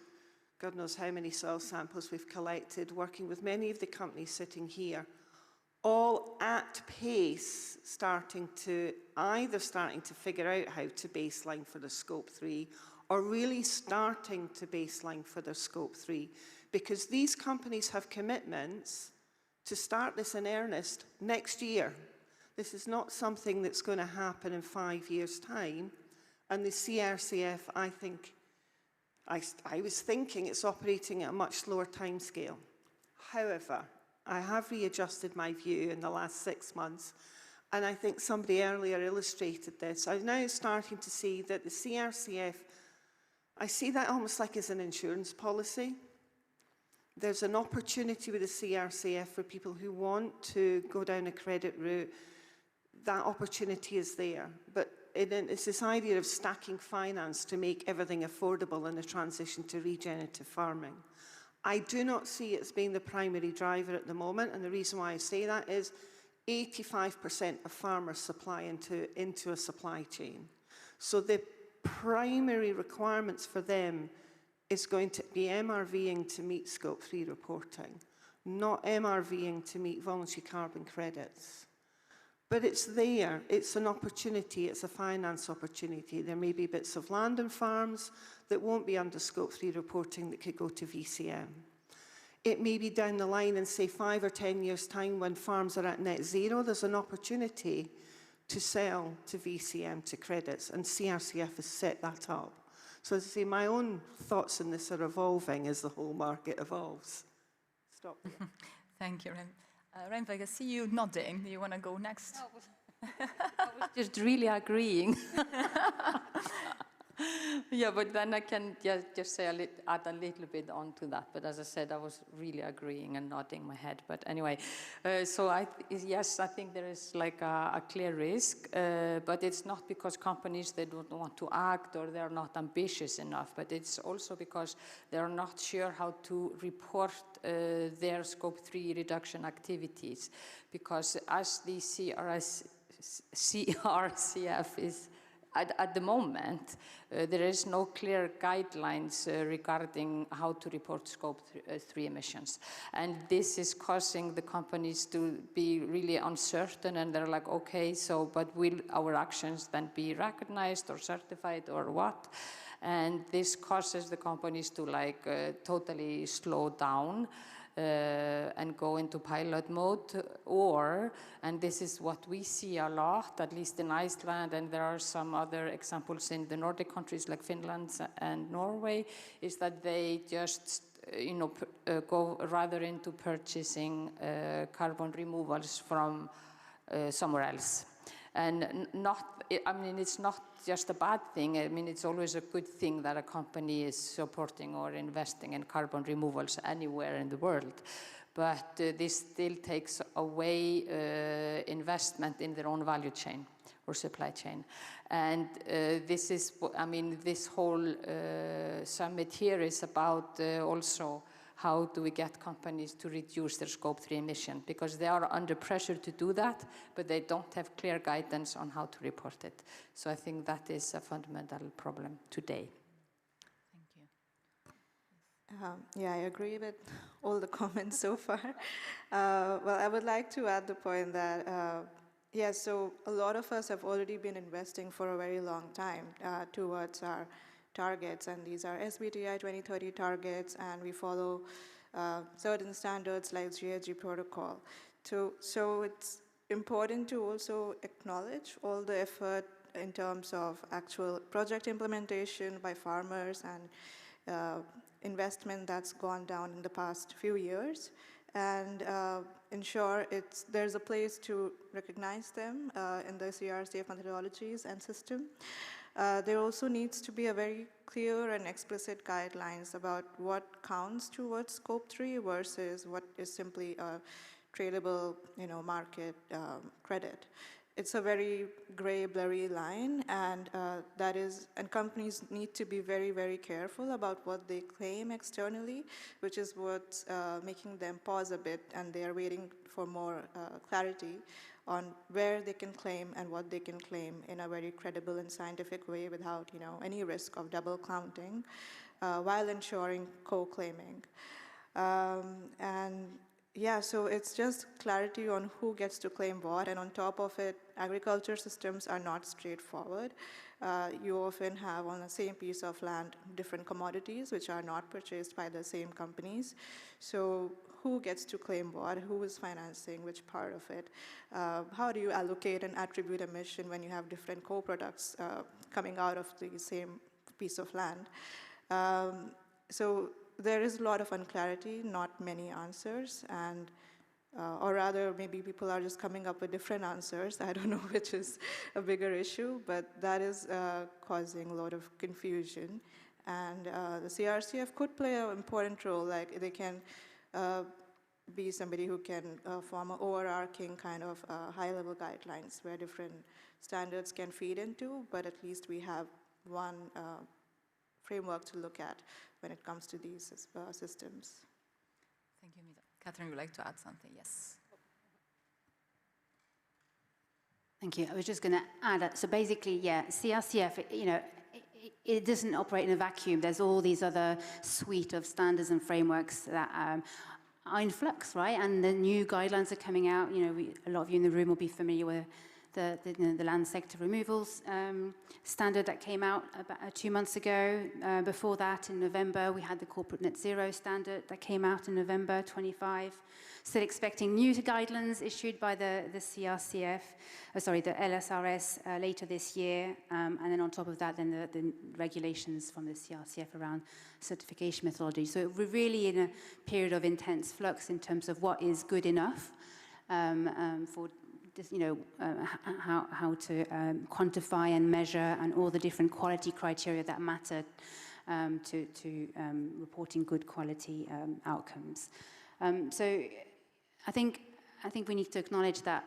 God knows how many soil samples we've collected, working with many of the companies sitting here, all at pace starting to figure out how to baseline for the Scope 3, or really starting to baseline for their Scope 3. Because these companies have commitments to start this in earnest next year. This is not something that's going to happen in 5 years' time. And the CRCF, I think, I was thinking it's operating at a much slower timescale. However, I have readjusted my view in the last 6 months, and I think somebody earlier illustrated this. I'm now starting to see that the CRCF, I see that almost like as an insurance policy. There's an opportunity with the CRCF for people who want to go down a credit route. That opportunity is there. But it's this idea of stacking finance to make everything affordable in the transition to regenerative farming. I do not see it as being the primary driver at the moment, and the reason why I say that is 85% of farmers supply into a supply chain. So the primary requirements for them is going to be MRVing to meet Scope 3 reporting, not MRVing to meet voluntary carbon credits. But it's there, it's an opportunity, it's a finance opportunity. There may be bits of land and farms that won't be under Scope 3 reporting that could go to VCM. It may be down the line in, say, 5 or 10 years' time when farms are at net zero, there's an opportunity to sell to VCM to credits, and CRCF has set that up. So as I say, my own thoughts on this are evolving as the whole market evolves. Stop there. Thank you, Rem. Reinberg, I see you nodding. Do you want to go next? I was just really agreeing. Yeah, but then I can just say add a little bit onto that. But as I said, I was really agreeing and nodding my head. But anyway, so yes, I think there is like a clear risk, but it's not because companies, they don't want to act or they're not ambitious enough, but it's also because they're not sure how to report their Scope 3 reduction activities. Because as the CRCF is at the moment, there is no clear guidelines regarding how to report Scope 3 emissions. And this is causing the companies to be really uncertain, and they're like, okay, so, but will our actions then be recognized or certified or what? And this causes the companies to like totally slow down. and go into pilot mode, or, and this is what we see a lot, at least in Iceland, and there are some other examples in the Nordic countries like Finland and Norway, is that they just go rather into purchasing carbon removals from somewhere else. And it's not just a bad thing. I mean, it's always a good thing that a company is supporting or investing in carbon removals anywhere in the world. But this still takes away investment in their own value chain or supply chain. And this is, this whole summit here is about also how do we get companies to reduce their Scope 3 emission, because they are under pressure to do that, but they don't have clear guidance on how to report it. So I think that is a fundamental problem today. Thank you. Yeah, I agree with all the comments so far. Well, I would like to add the point that, so a lot of us have already been investing for a very long time towards our targets, and these are SBTi 2030 targets, and we follow certain standards like GHG protocol. So it's important to also acknowledge all the effort in terms of actual project implementation by farmers and investment that's gone down in the past few years, and ensure there's a place to recognize them in the CRCF methodologies and system. There also needs to be a very clear and explicit guidelines about what counts towards Scope 3 versus what is simply a tradable, market credit. It's a very gray, blurry line, and and companies need to be very, very careful about what they claim externally, which is what's making them pause a bit, and they are waiting for more clarity on where they can claim and what they can claim in a very credible and scientific way without, any risk of double counting, while ensuring co-claiming. So it's just clarity on who gets to claim what, and on top of it, agriculture systems are not straightforward. You often have on the same piece of land different commodities which are not purchased by the same companies. So who gets to claim what, who is financing which part of it, how do you allocate and attribute emission when you have different co-products coming out of the same piece of land. So there is a lot of unclarity, not many answers, and or rather maybe people are just coming up with different answers. I don't know which is a bigger issue, but that is causing a lot of confusion. And the CRCF could play an important role, like they can be somebody who can form an overarching kind of high-level guidelines where different standards can feed into, but at least we have one framework to look at when it comes to these systems. Thank you, Mita. Catherine, would you like to add something? Yes. Thank you. I was just going to add, so basically, CRCF, it doesn't operate in a vacuum. There's all these other suite of standards and frameworks that are in flux, right? And the new guidelines are coming out. A lot of you in the room will be familiar with the land sector removals standard that came out about 2 months ago. Before that, in November, we had the corporate net zero standard that came out in November 25. Still expecting new guidelines issued by the CRCF, the LSRS later this year. And then on top of that, then the regulations from the CRCF around certification methodology. So we're really in a period of intense flux in terms of what is good enough for how to quantify and measure, and all the different quality criteria that matter to reporting good quality outcomes. So I think we need to acknowledge that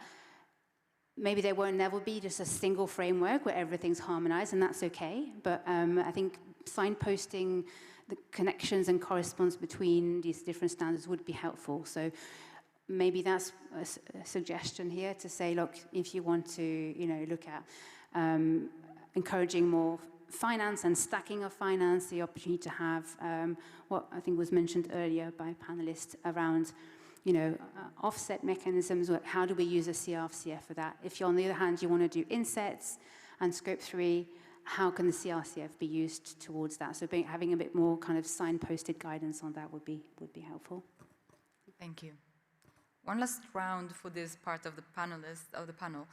maybe there won't never be just a single framework where everything's harmonized, and that's okay. But I think signposting the connections and correspondence between these different standards would be helpful. So maybe that's a suggestion here to say, look, if you want to, look at encouraging more finance and stacking of finance, the opportunity to have what I think was mentioned earlier by panelists around, offset mechanisms. How do we use a CRCF for that? If you're, on the other hand, you want to do insets and Scope 3, how can the CRCF be used towards that? So having a bit more kind of signposted guidance on that would be helpful. Thank you. One last round for this part of the panelists of the panel.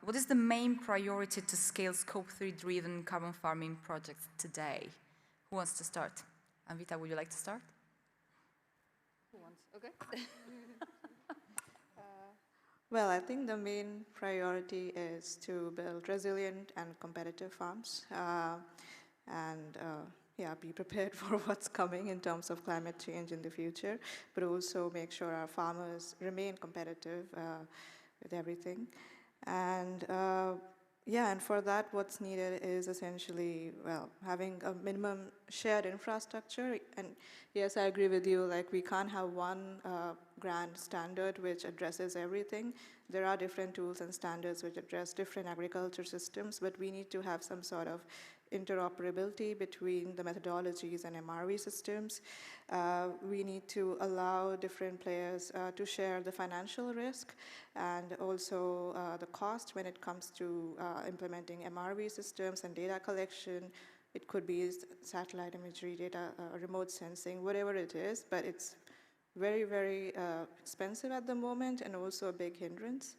What is the main priority to scale Scope 3 driven carbon farming projects today? Who wants to start? Anvita, would you like to start? Who wants? Okay. Well, I think the main priority is to build resilient and competitive farms and be prepared for what's coming in terms of climate change in the future, but also make sure our farmers remain competitive with everything. And and for that, what's needed is essentially, well, having a minimum shared infrastructure. And yes, I agree with you, like we can't have one grand standard which addresses everything. There are different tools and standards which address different agriculture systems, but we need to have some sort of interoperability between the methodologies and MRV systems. We need to allow different players to share the financial risk and also the cost when it comes to implementing MRV systems and data collection. It could be satellite imagery, data, remote sensing, whatever it is, but it's very, very expensive at the moment and also a big hindrance.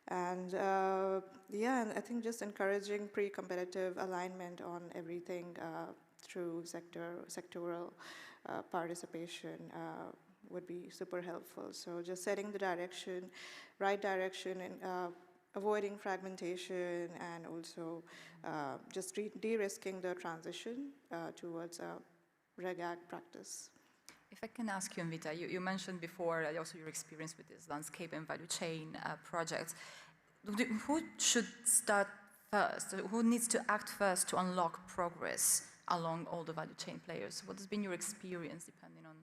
And and I think just encouraging pre-competitive alignment on everything through sectoral participation would be super helpful. So just setting the direction, right direction, and avoiding fragmentation, and also just de-risking the transition towards a Reg Ag practice. If I can ask you, Anvita, you mentioned before also your experience with this landscape and value chain projects. Who should start first? Who needs to act first to unlock progress along all the value chain players? What has been your experience depending on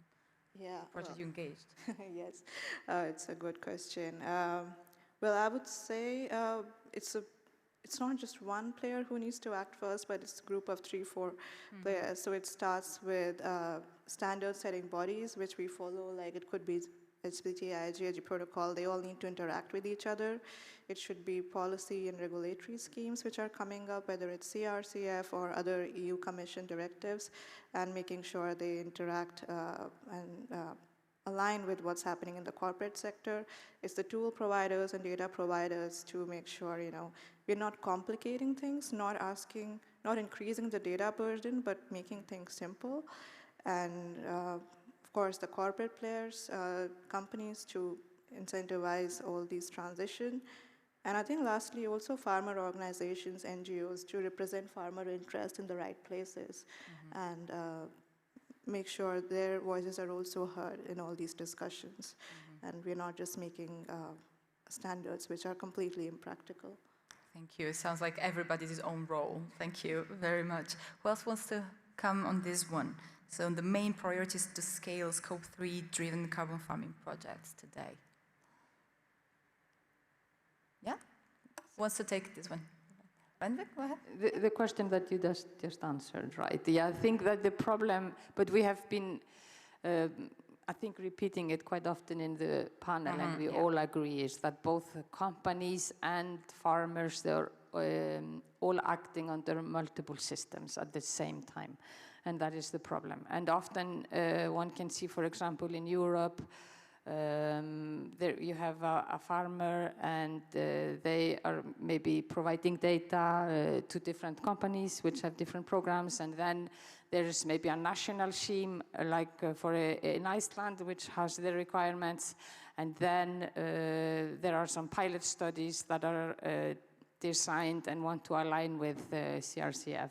the project you engaged? Yes, it's a good question. Well, I would say it's not just one player who needs to act first, but it's a group of 3-4 players. So it starts with standard-setting bodies, which we follow, like it could be SBTi, GHG protocol. They all need to interact with each other. It should be policy and regulatory schemes which are coming up, whether it's CRCF or other EU Commission directives, and making sure they interact and align with what's happening in the corporate sector. It's the tool providers and data providers to make sure, we're not complicating things, not increasing the data burden, but making things simple. And of course, the corporate players, companies to incentivize all these transition. And I think lastly, also farmer organizations, NGOs, to represent farmer interest in the right places and make sure their voices are also heard in all these discussions. And we're not just making standards which are completely impractical. Thank you. It sounds like everybody's his own role. Thank you very much. Who else wants to come on this one? So the main priority is to scale Scope 3 driven carbon farming projects today. Yeah? Who wants to take this one? Benvik, go ahead. The question that you just answered, right? Yeah, I think that the problem, but we have been, I think, repeating it quite often in the panel, and we all agree, is that both companies and farmers, they're all acting under multiple systems at the same time. And that is the problem. And often one can see, for example, in Europe, there you have a farmer and they are maybe providing data to different companies which have different programs, and then there's maybe a national scheme like in Iceland which has the requirements, and then there are some pilot studies that are designed and want to align with CRCF.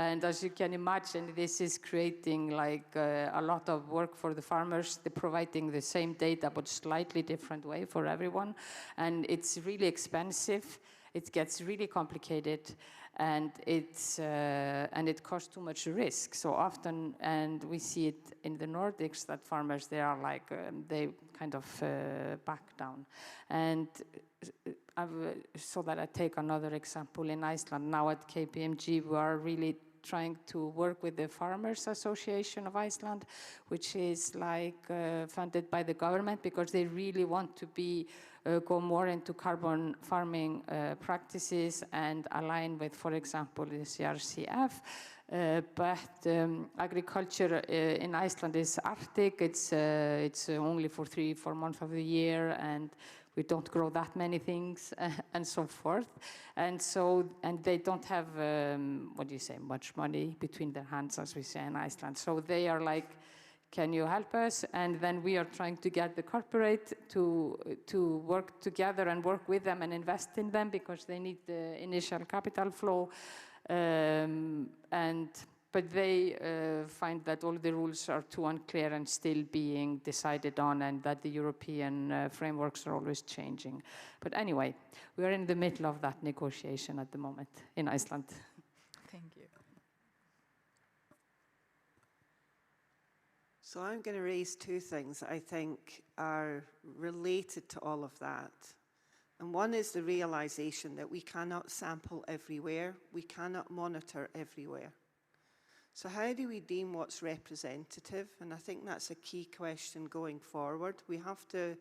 And as you can imagine, this is creating like a lot of work for the farmers. They're providing the same data, but slightly different way for everyone. And it's really expensive. It gets really complicated, and it costs too much risk. So often, and we see it in the Nordics, that farmers, they are like, they kind of back down. And so that I take another example in Iceland. Now at KPMG, we are really trying to work with the Farmers Association of Iceland, which is like funded by the government, because they really want to go more into carbon farming practices and align with, for example, the CRCF. But agriculture in Iceland is Arctic. It's only for 3-4 months of the year, and we don't grow that many things, and so forth. And they don't have, much money between their hands, as we say in Iceland. So they are like, can you help us? And then we are trying to get the corporate to work together and work with them and invest in them, because they need the initial capital flow. But they find that all the rules are too unclear and still being decided on, and that the European frameworks are always changing. But anyway, we are in the middle of that negotiation at the moment in Iceland. Thank you. So I'm going to raise two things that I think are related to all of that. And one is the realization that we cannot sample everywhere, we cannot monitor everywhere. So how do we deem what's representative? And I think that's a key question going forward. We have to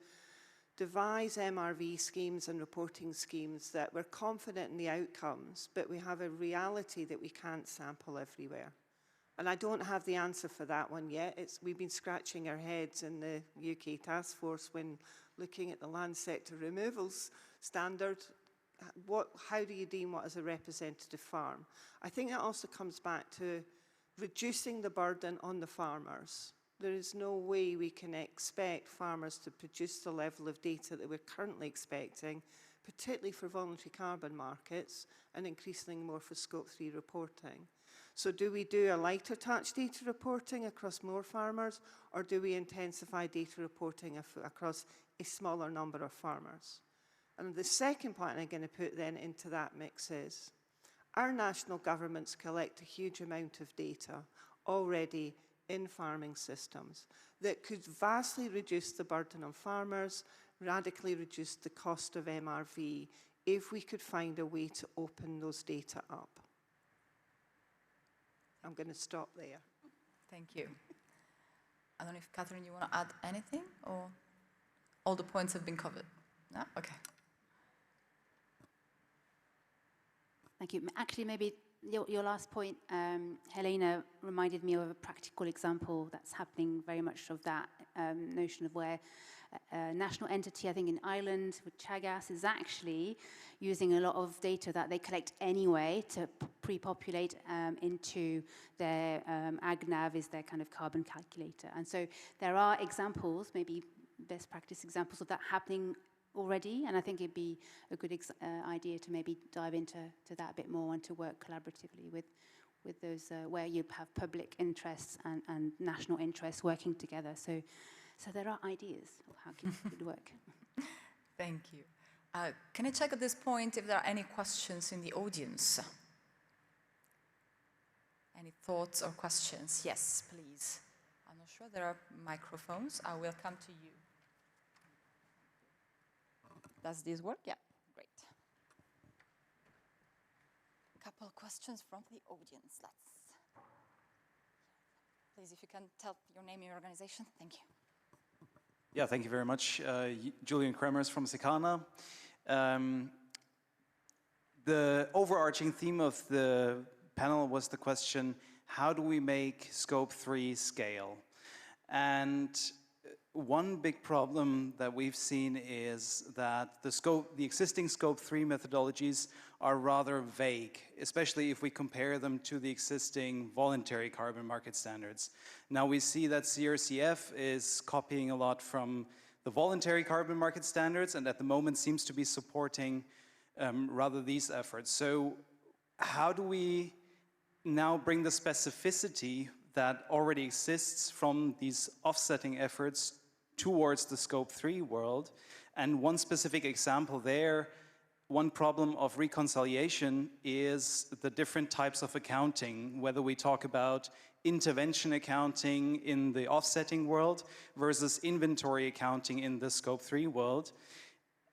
devise MRV schemes and reporting schemes that we're confident in the outcomes, but we have a reality that we can't sample everywhere. And I don't have the answer for that one yet. We've been scratching our heads in the UK task force when looking at the land sector removals standard. How do you deem what is a representative farm? I think that also comes back to reducing the burden on the farmers. There is no way we can expect farmers to produce the level of data that we're currently expecting, particularly for voluntary carbon markets and increasingly more for Scope 3 reporting. So do we do a lighter touch data reporting across more farmers, or do we intensify data reporting across a smaller number of farmers? And the second point I'm going to put then into that mix is, our national governments collect a huge amount of data already in farming systems that could vastly reduce the burden on farmers, radically reduce the cost of MRV, if we could find a way to open those data up. I'm going to stop there. Thank you. I don't know if, Catherine, you want to add anything, or all the points have been covered? No? Okay. Thank you. Actually, maybe your last point, Helena, reminded me of a practical example that's happening very much of that notion of where a national entity, I think in Ireland, with Chagas, is actually using a lot of data that they collect anyway to pre-populate into their AgNav, is their kind of carbon calculator. And so there are examples, maybe best practice examples of that happening already, and I think it'd be a good idea to maybe dive into that a bit more and to work collaboratively with those where you have public interests and national interests working together. So there are ideas of how it could work. Thank you. Can I check at this point if there are any questions in the audience? Any thoughts or questions? Yes, please. I'm not sure. There are microphones. I will come to you. Does this work? Yeah, great. A couple of questions from the audience. Please, if you can tell your name and your organization. Thank you. Yeah, thank you very much. Julian Kremers from Secana. The overarching theme of the panel was the question, how do we make Scope 3 scale? And one big problem that we've seen is that the existing Scope 3 methodologies are rather vague, especially if we compare them to the existing voluntary carbon market standards. Now we see that CRCF is copying a lot from the voluntary carbon market standards, and at the moment seems to be supporting rather these efforts. So how do we now bring the specificity that already exists from these offsetting efforts towards the Scope 3 world? And one specific example there, one problem of reconciliation is the different types of accounting, whether we talk about intervention accounting in the offsetting world versus inventory accounting in the Scope 3 world.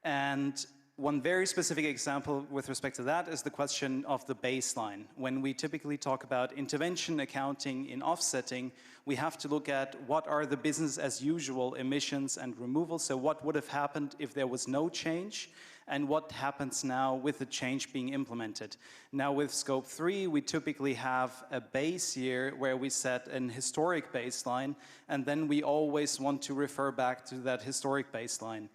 And one very specific example with respect to that is the question of the baseline. When we typically talk about intervention accounting in offsetting, we have to look at what are the business as usual emissions and removals. So what would have happened if there was no change, and what happens now with the change being implemented. Now with Scope 3, we typically have a base year where we set an historic baseline, and then we always want to refer back to that historic baseline.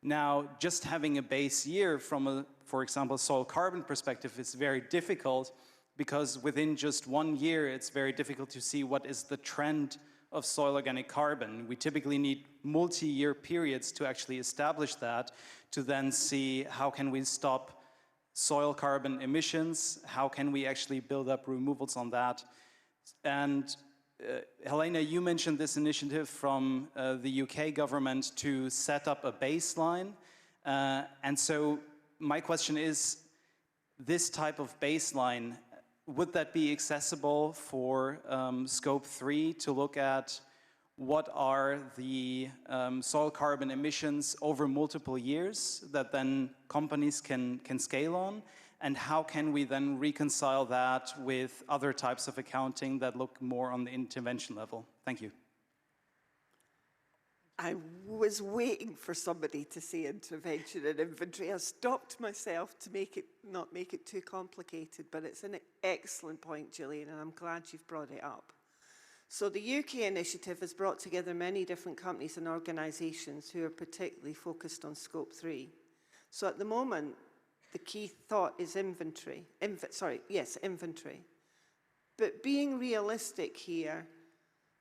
Now, just having a base year from a, for example, soil carbon perspective is very difficult, because within just 1 year, it's very difficult to see what is the trend of soil organic carbon. We typically need multi-year periods to actually establish that, to then see how can we stop soil carbon emissions, how can we actually build up removals on that. And Helena, you mentioned this initiative from the UK government to set up a baseline. And so my question is, this type of baseline, would that be accessible for Scope 3 to look at what are the soil carbon emissions over multiple years that then companies can scale on? And how can we then reconcile that with other types of accounting that look more on the intervention level? Thank you. I was waiting for somebody to say intervention and inventory. I stopped myself to not make it too complicated, but it's an excellent point, Gillian, and I'm glad you've brought it up. So the UK initiative has brought together many different companies and organisations who are particularly focused on Scope 3. So at the moment, the key thought is inventory. Inventory. But being realistic here,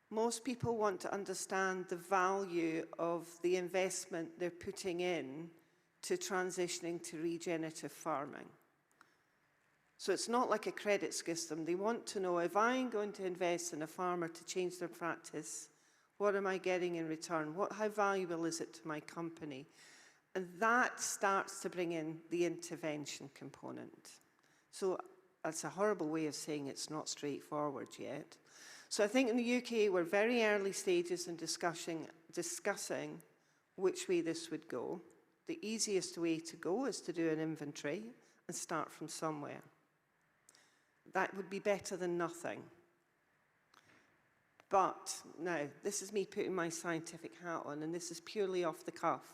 most people want to understand the value of the investment they're putting in to transitioning to regenerative farming. So it's not like a credit system. They want to know, if I'm going to invest in a farmer to change their practice, what am I getting in return? How valuable is it to my company? And that starts to bring in the intervention component. So that's a horrible way of saying it's not straightforward yet. So I think in the UK, we're very early stages in discussing which way this would go. The easiest way to go is to do an inventory and start from somewhere. That would be better than nothing. But now, this is me putting my scientific hat on, and this is purely off the cuff.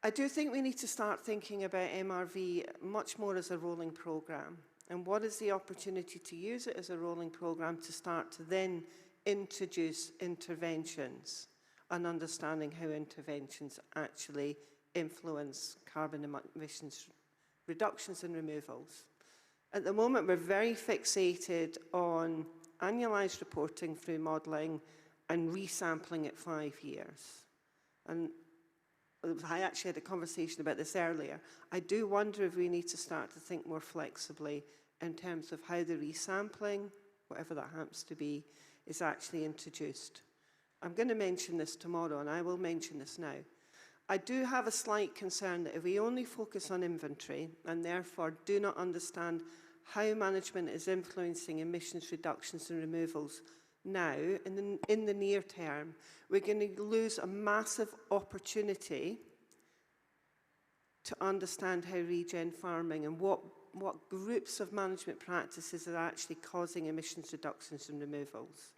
I do think we need to start thinking about MRV much more as a rolling programme. And what is the opportunity to use it as a rolling programme to start to then introduce interventions and understanding how interventions actually influence carbon emissions reductions and removals. At the moment, we're very fixated on annualised reporting through modelling and resampling at 5 years. And I actually had a conversation about this earlier. I do wonder if we need to start to think more flexibly in terms of how the resampling, whatever that happens to be, is actually introduced. I'm going to mention this tomorrow, and I will mention this now. I do have a slight concern that if we only focus on inventory and therefore do not understand how management is influencing emissions reductions and removals now, in the near term, we're going to lose a massive opportunity to understand how regen farming and what groups of management practices are actually causing emissions reductions and removals.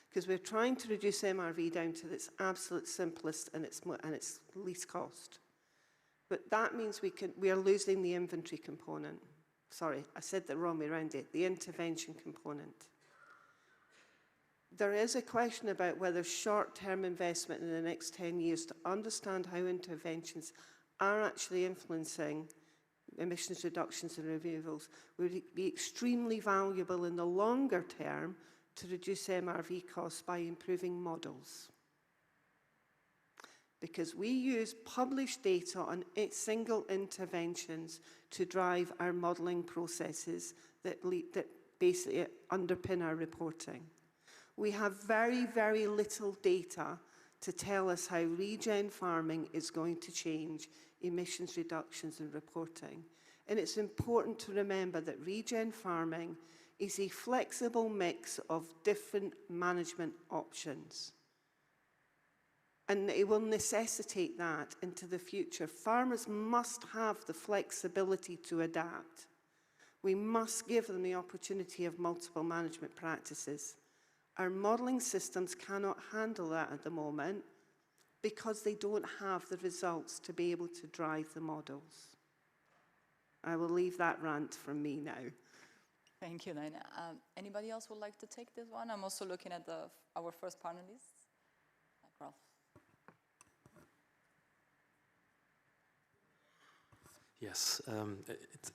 Because we're trying to reduce MRV down to its absolute simplest and its least cost. But that means we are losing the inventory component. Sorry, I said the wrong way around it, the intervention component. There is a question about whether short-term investment in the next 10 years to understand how interventions are actually influencing emissions reductions and removals would be extremely valuable in the longer term to reduce MRV costs by improving models. Because we use published data on single interventions to drive our modelling processes that basically underpin our reporting. We have very, very little data to tell us how regen farming is going to change emissions reductions and reporting. And it's important to remember that regen farming is a flexible mix of different management options. And it will necessitate that into the future. Farmers must have the flexibility to adapt. We must give them the opportunity of multiple management practices. Our modelling systems cannot handle that at the moment because they don't have the results to be able to drive the models. I will leave that rant from me now. Thank you, Lena. Anybody else would like to take this one? I'm also looking at our first panelists. Ralph. Yes,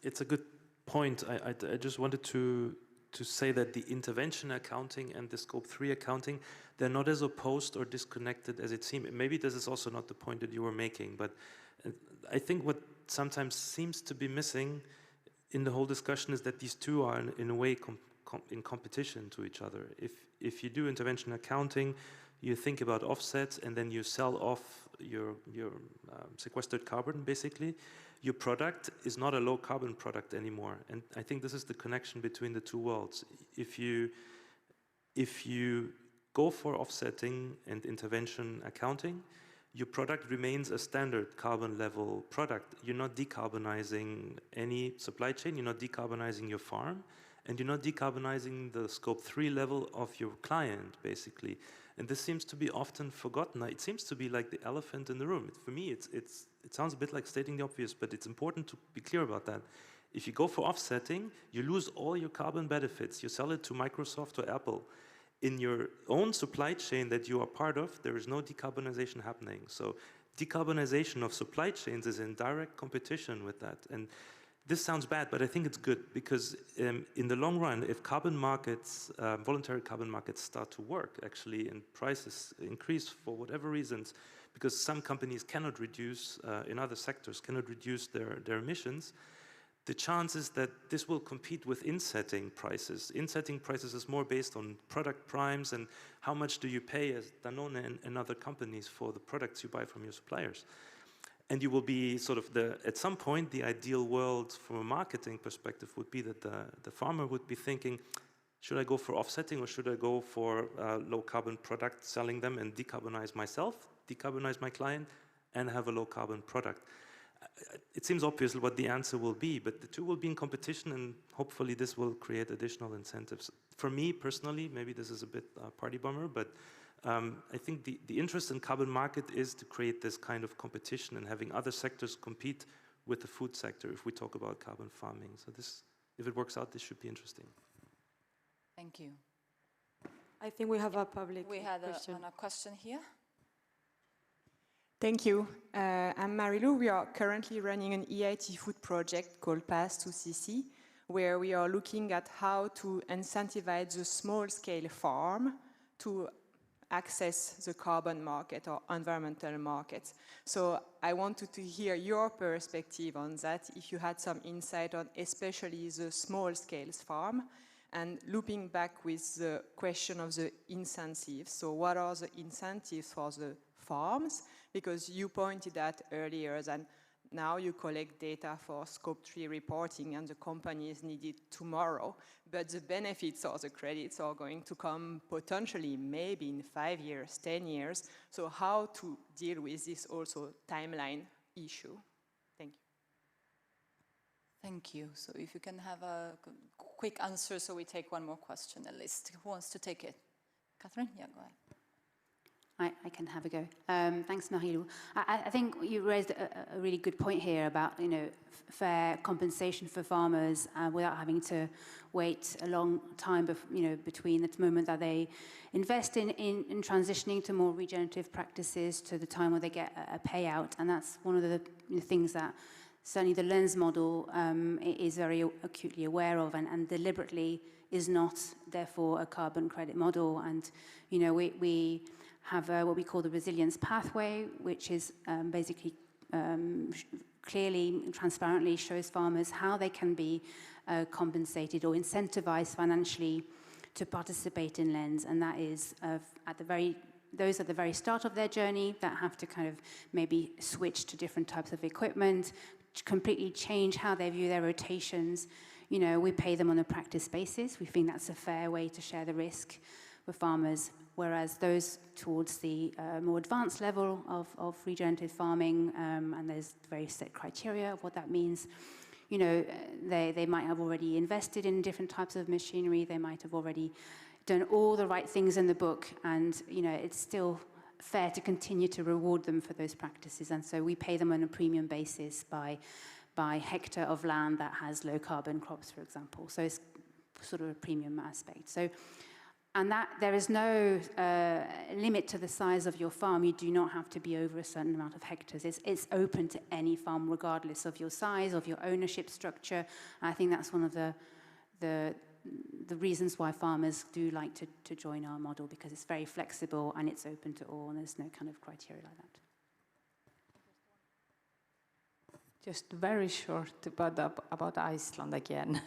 it's a good point. I just wanted to say that the intervention accounting and the scope 3 accounting, they're not as opposed or disconnected as it seems. Maybe this is also not the point that you were making, but I think what sometimes seems to be missing in the whole discussion is that these two are in a way in competition to each other. If you do intervention accounting, you think about offsets and then you sell off your sequestered carbon, basically. Your product is not a low carbon product anymore. And I think this is the connection between the two worlds. If you go for offsetting and intervention accounting, your product remains a standard carbon level product. You're not decarbonizing any supply chain, you're not decarbonizing your farm, and you're not decarbonizing the scope 3 level of your client, basically. And this seems to be often forgotten. It seems to be like the elephant in the room. For me, it sounds a bit like stating the obvious, but it's important to be clear about that. If you go for offsetting, you lose all your carbon benefits. You sell it to Microsoft or Apple. In your own supply chain that you are part of, there is no decarbonization happening. So decarbonization of supply chains is in direct competition with that. And this sounds bad, but I think it's good because in the long run, if carbon markets, voluntary carbon markets start to work actually and prices increase for whatever reasons, because some companies cannot reduce, in other sectors, cannot reduce their emissions, the chance is that this will compete with insetting prices. Insetting prices is more based on product primes and how much do you pay as Danone and other companies for the products you buy from your suppliers. And you will be sort of at some point, the ideal world from a marketing perspective would be that the farmer would be thinking, should I go for offsetting or should I go for low carbon product, selling them and decarbonize myself, decarbonize my client and have a low carbon product? It seems obvious what the answer will be, but the two will be in competition and hopefully this will create additional incentives. For me personally, maybe this is a bit party bomber, but I think the interest in carbon market is to create this kind of competition and having other sectors compete with the food sector if we talk about carbon farming. So this, if it works out, this should be interesting. Thank you. I think we have a public We had question. a question here. Thank you. I'm Marilou. We are currently running an EIT food project called Pass2CC, where we are looking at how to incentivize the small-scale farm to access the carbon market or environmental markets. So I wanted to hear your perspective on that, if you had some insight on especially the small-scale farm, and looping back with the question of the incentives. So what are the incentives for the farms? Because you pointed out earlier that now you collect data for scope 3 reporting and the company is needed tomorrow, but the benefits or the credits are going to come potentially maybe in 5 years, 10 years. So how to deal with this also timeline issue? Thank you. Thank you. So if you can have a quick answer so we take one more question at least. Who wants to take it? Catherine? Yeah, go ahead. I can have a go. Thanks, Marilou. I think you raised a really good point here about, fair compensation for farmers without having to wait a long time, between the moment that they invest in transitioning to more regenerative practices to the time where they get a payout. And that's one of the things that certainly the lens model is very acutely aware of and deliberately is not, therefore, a carbon credit model. And, we have what we call the resilience pathway, which is basically clearly and transparently shows farmers how they can be compensated or incentivized financially to participate in lens. And that is those at the very start of their journey that have to kind of maybe switch to different types of equipment, completely change how they view their rotations. We pay them on a practice basis. We think that's a fair way to share the risk. for farmers, whereas those towards the more advanced level of regenerative farming, and there's very set criteria of what that means, you know, they might have already invested in different types of machinery, they might have already done all the right things in the book, and, you know, it's still fair to continue to reward them for those practices, and so we pay them on a premium basis by hectare of land that has low carbon crops, for example. So it's sort of a premium aspect. So, and that there is no limit to the size of your farm. You do not have to be over a certain amount of hectares. It's open to any farm, regardless of your size, of your ownership structure. And I think that's one of the reasons why farmers do like to join our model, because it's very flexible and it's open to all, and there's no kind of criteria like that. Just very short about Iceland again,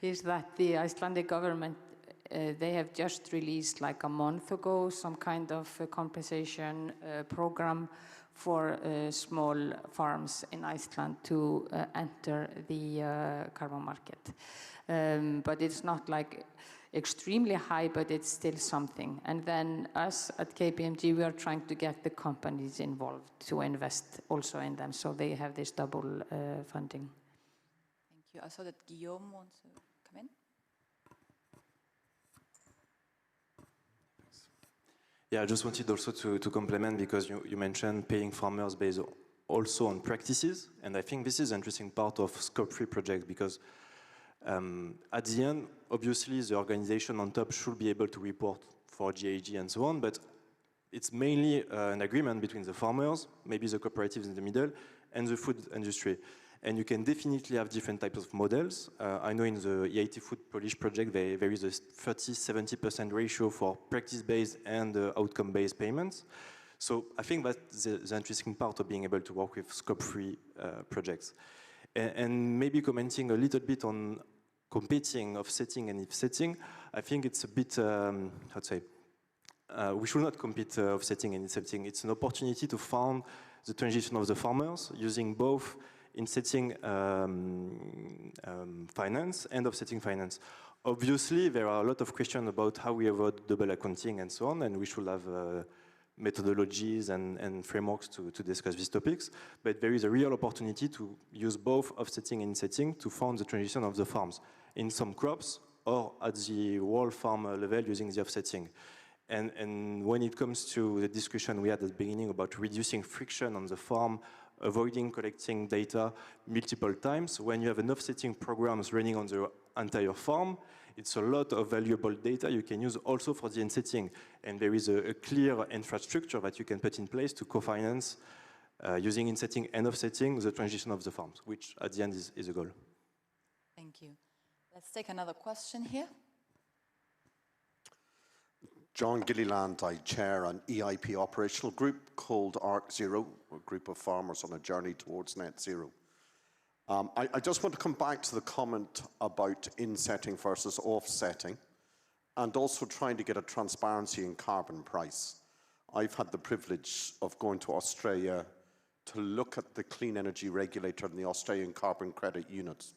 is that the Icelandic government, they have just released like a month ago some kind of compensation program for small farms in Iceland to enter the carbon market. But it's not like extremely high, but it's still something. And then us at KPMG, we are trying to get the companies involved to invest also in them, so they have this double funding. Thank you. I saw that Guillaume wants to come in. Yeah, I just wanted also to complement, because you mentioned paying farmers based also on practices, and I think this is an interesting part of Scope 3 project, because at the end, obviously, the organization on top should be able to report for GHG and so on, but it's mainly an agreement between the farmers, maybe the cooperatives in the middle, and the food industry. And you can definitely have different types of models. I know in the EIT Food Polish project, there is a 30-70% ratio for practice-based and outcome-based payments. So I think that's the interesting part of being able to work with Scope 3 projects. And maybe commenting a little bit on competing, offsetting, and if-setting, I think it's a bit, how to say, we should not compete offsetting and if-setting. It's an opportunity to fund the transition of the farmers using both insetting finance and offsetting finance. Obviously, there are a lot of questions about how we avoid double accounting and so on, and we should have methodologies and frameworks to discuss these topics, but there is a real opportunity to use both offsetting and insetting to fund the transition of the farms in some crops or at the whole farm level using the offsetting. And when it comes to the discussion we had at the beginning about reducing friction on the farm, avoiding collecting data multiple times, when you have an offsetting programs running on the entire farm, it's a lot of valuable data you can use also for the insetting. And there is a clear infrastructure that you can put in place to co-finance using insetting and offsetting the transition of the farms, which at the end is a goal. Thank you. Let's take another question here. John Gilliland, I chair an EIP operational group called ARC0, a group of farmers on a journey towards net zero. I just want to come back to the comment about insetting versus offsetting, and also trying to get a transparency in carbon price. I've had the privilege of going to Australia to look at the clean energy regulator and the Australian carbon credit units.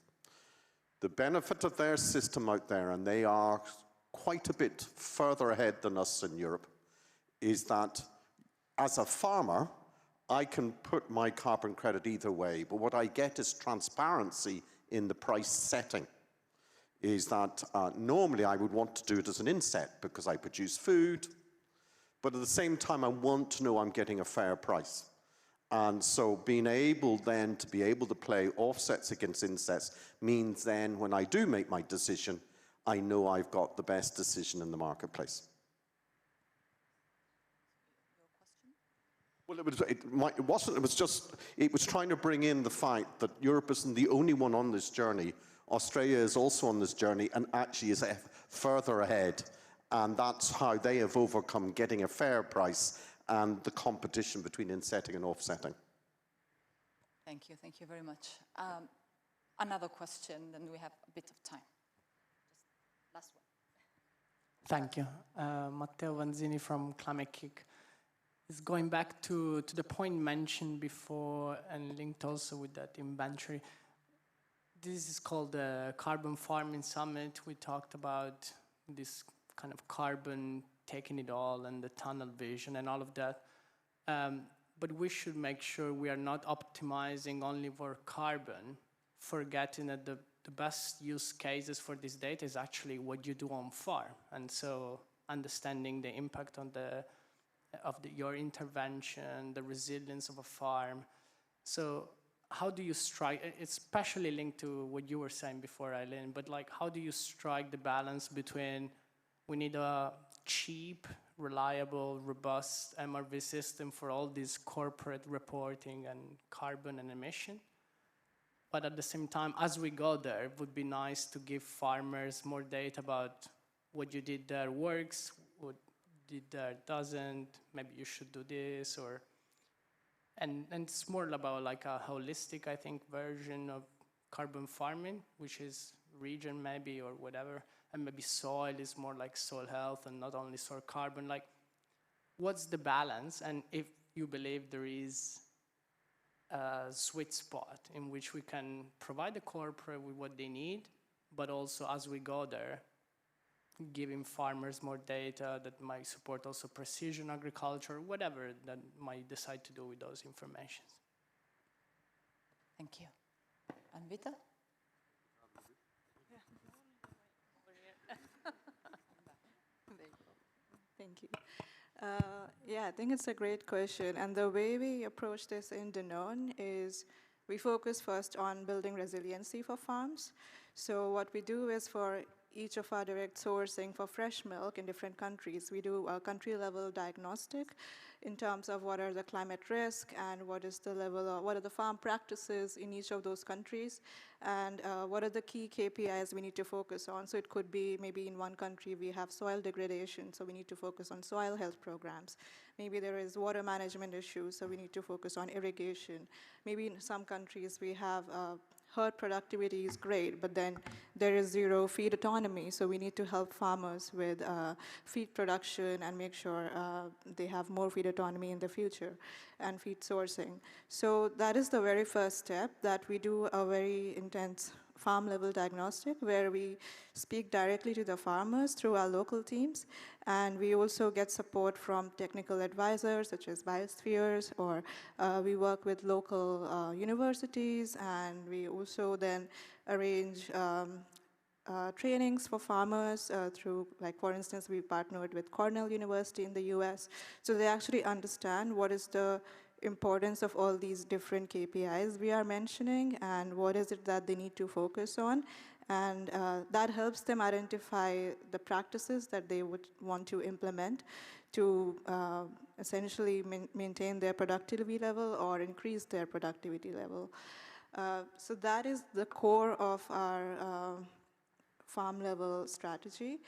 The benefit of their system out there, and they are quite a bit further ahead than us in Europe, is that as a farmer, I can put my carbon credit either way, but what I get is transparency in the price setting. Is that normally I would want to do it as an inset because I produce food, but at the same time I want to know I'm getting a fair price. And so being able then to be able to play offsets against insets means then when I do make my decision, I know I've got the best decision in the marketplace. Well, it was trying to bring in the fact that Europe isn't the only one on this journey. Australia is also on this journey and actually is further ahead. And that's how they have overcome getting a fair price and the competition between insetting and offsetting. Thank you very much. Another question, then we have a bit of time. Just last one. Thank you. Matteo Vanzini from Climate Kick. Is going back to the point mentioned before and linked also with that inventory. This is called the Carbon Farming Summit. We talked about this kind of carbon taking it all and the tunnel vision and all of that. But we should make sure we are not optimizing only for carbon, forgetting that the best use cases for this data is actually what you do on farm. And so understanding the impact on your intervention, the resilience of a farm. So how do you strike, it's especially linked to what you were saying before, Eileen, but like how do you strike the balance between we need a cheap, reliable, robust MRV system for all this corporate reporting and carbon and emission, but at the same time, as we go there, it would be nice to give farmers more data about what you did there works, what did there doesn't, maybe you should do this, or and it's more about like a holistic, I think, version of carbon farming, which is region maybe or whatever, and maybe soil is more like soil health and not only soil carbon. Like, what's the balance? And if you believe there is a sweet spot in which we can provide the corporate with what they need, but also as we go there, giving farmers more data that might support also precision agriculture, whatever that might decide to do with those informations. Thank you. Anvita? Thank you. Yeah, I think it's a great question. And the way we approach this in Danone is we focus first on building resiliency for farms. So what we do is for each of our direct sourcing for fresh milk in different countries, we do a country-level diagnostic in terms of what are the climate risk and what is the level of, what are the farm practices in each of those countries, and what are the key KPIs we need to focus on. So it could be maybe in one country we have soil degradation, so we need to focus on soil health programs. Maybe there is water management issues, so we need to focus on irrigation. Maybe in some countries we have herd productivity is great, but then there is zero feed autonomy, so we need to help farmers with feed production and make sure they have more feed autonomy in the future, and feed sourcing. So that is the very first step, that we do a very intense farm-level diagnostic where we speak directly to the farmers through our local teams, and we also get support from technical advisors such as biospheres, or we work with local universities, and we also then arrange trainings for farmers through, like for instance, we partnered with Cornell University in the US, so they actually understand what is the importance of all these different KPIs we are mentioning and what is it that they need to focus on. And that helps them identify the practices that they would want to implement to essentially maintain their productivity level or increase their productivity level. So that is the core of our farm level strategy.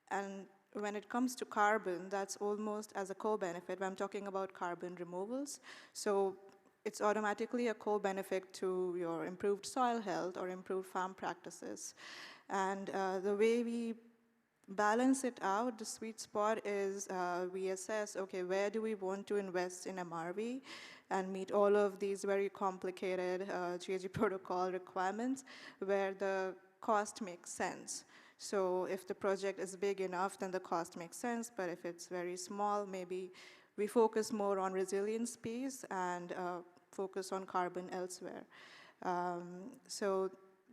And when it comes to carbon, that's almost as a co-benefit when I'm talking about carbon removals. So it's automatically a co-benefit to your improved soil health or improved farm practices. And the way we balance it out, the sweet spot is we assess, okay, where do we want to invest in MRV and meet all of these very complicated GHG protocol requirements where the cost makes sense. So if the project is big enough, then the cost makes sense, but if it's very small, maybe we focus more on resilience piece and focus on carbon elsewhere. So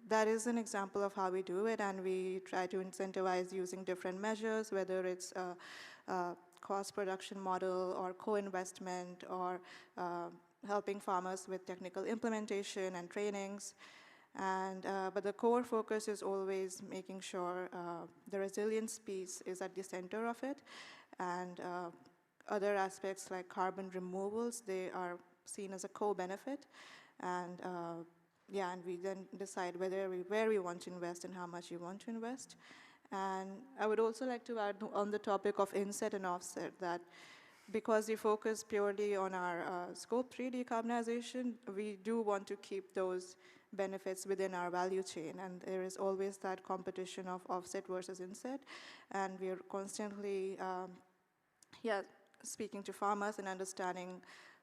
that is an example of how we do it, and we try to incentivize using different measures, whether it's a cost production model or co-investment or helping farmers with technical implementation and trainings. And, but the core focus is always making sure the resilience piece is at the center of it, and other aspects like carbon removals, they are seen as a co-benefit, and yeah, and we then decide where we want to invest and how much we want to invest. And I would also like to add on the topic of inset and offset that because we focus purely on our Scope 3 decarbonization, we do want to keep those benefits within our value chain, and there is always that competition of offset versus inset, and we are constantly speaking to farmers and understanding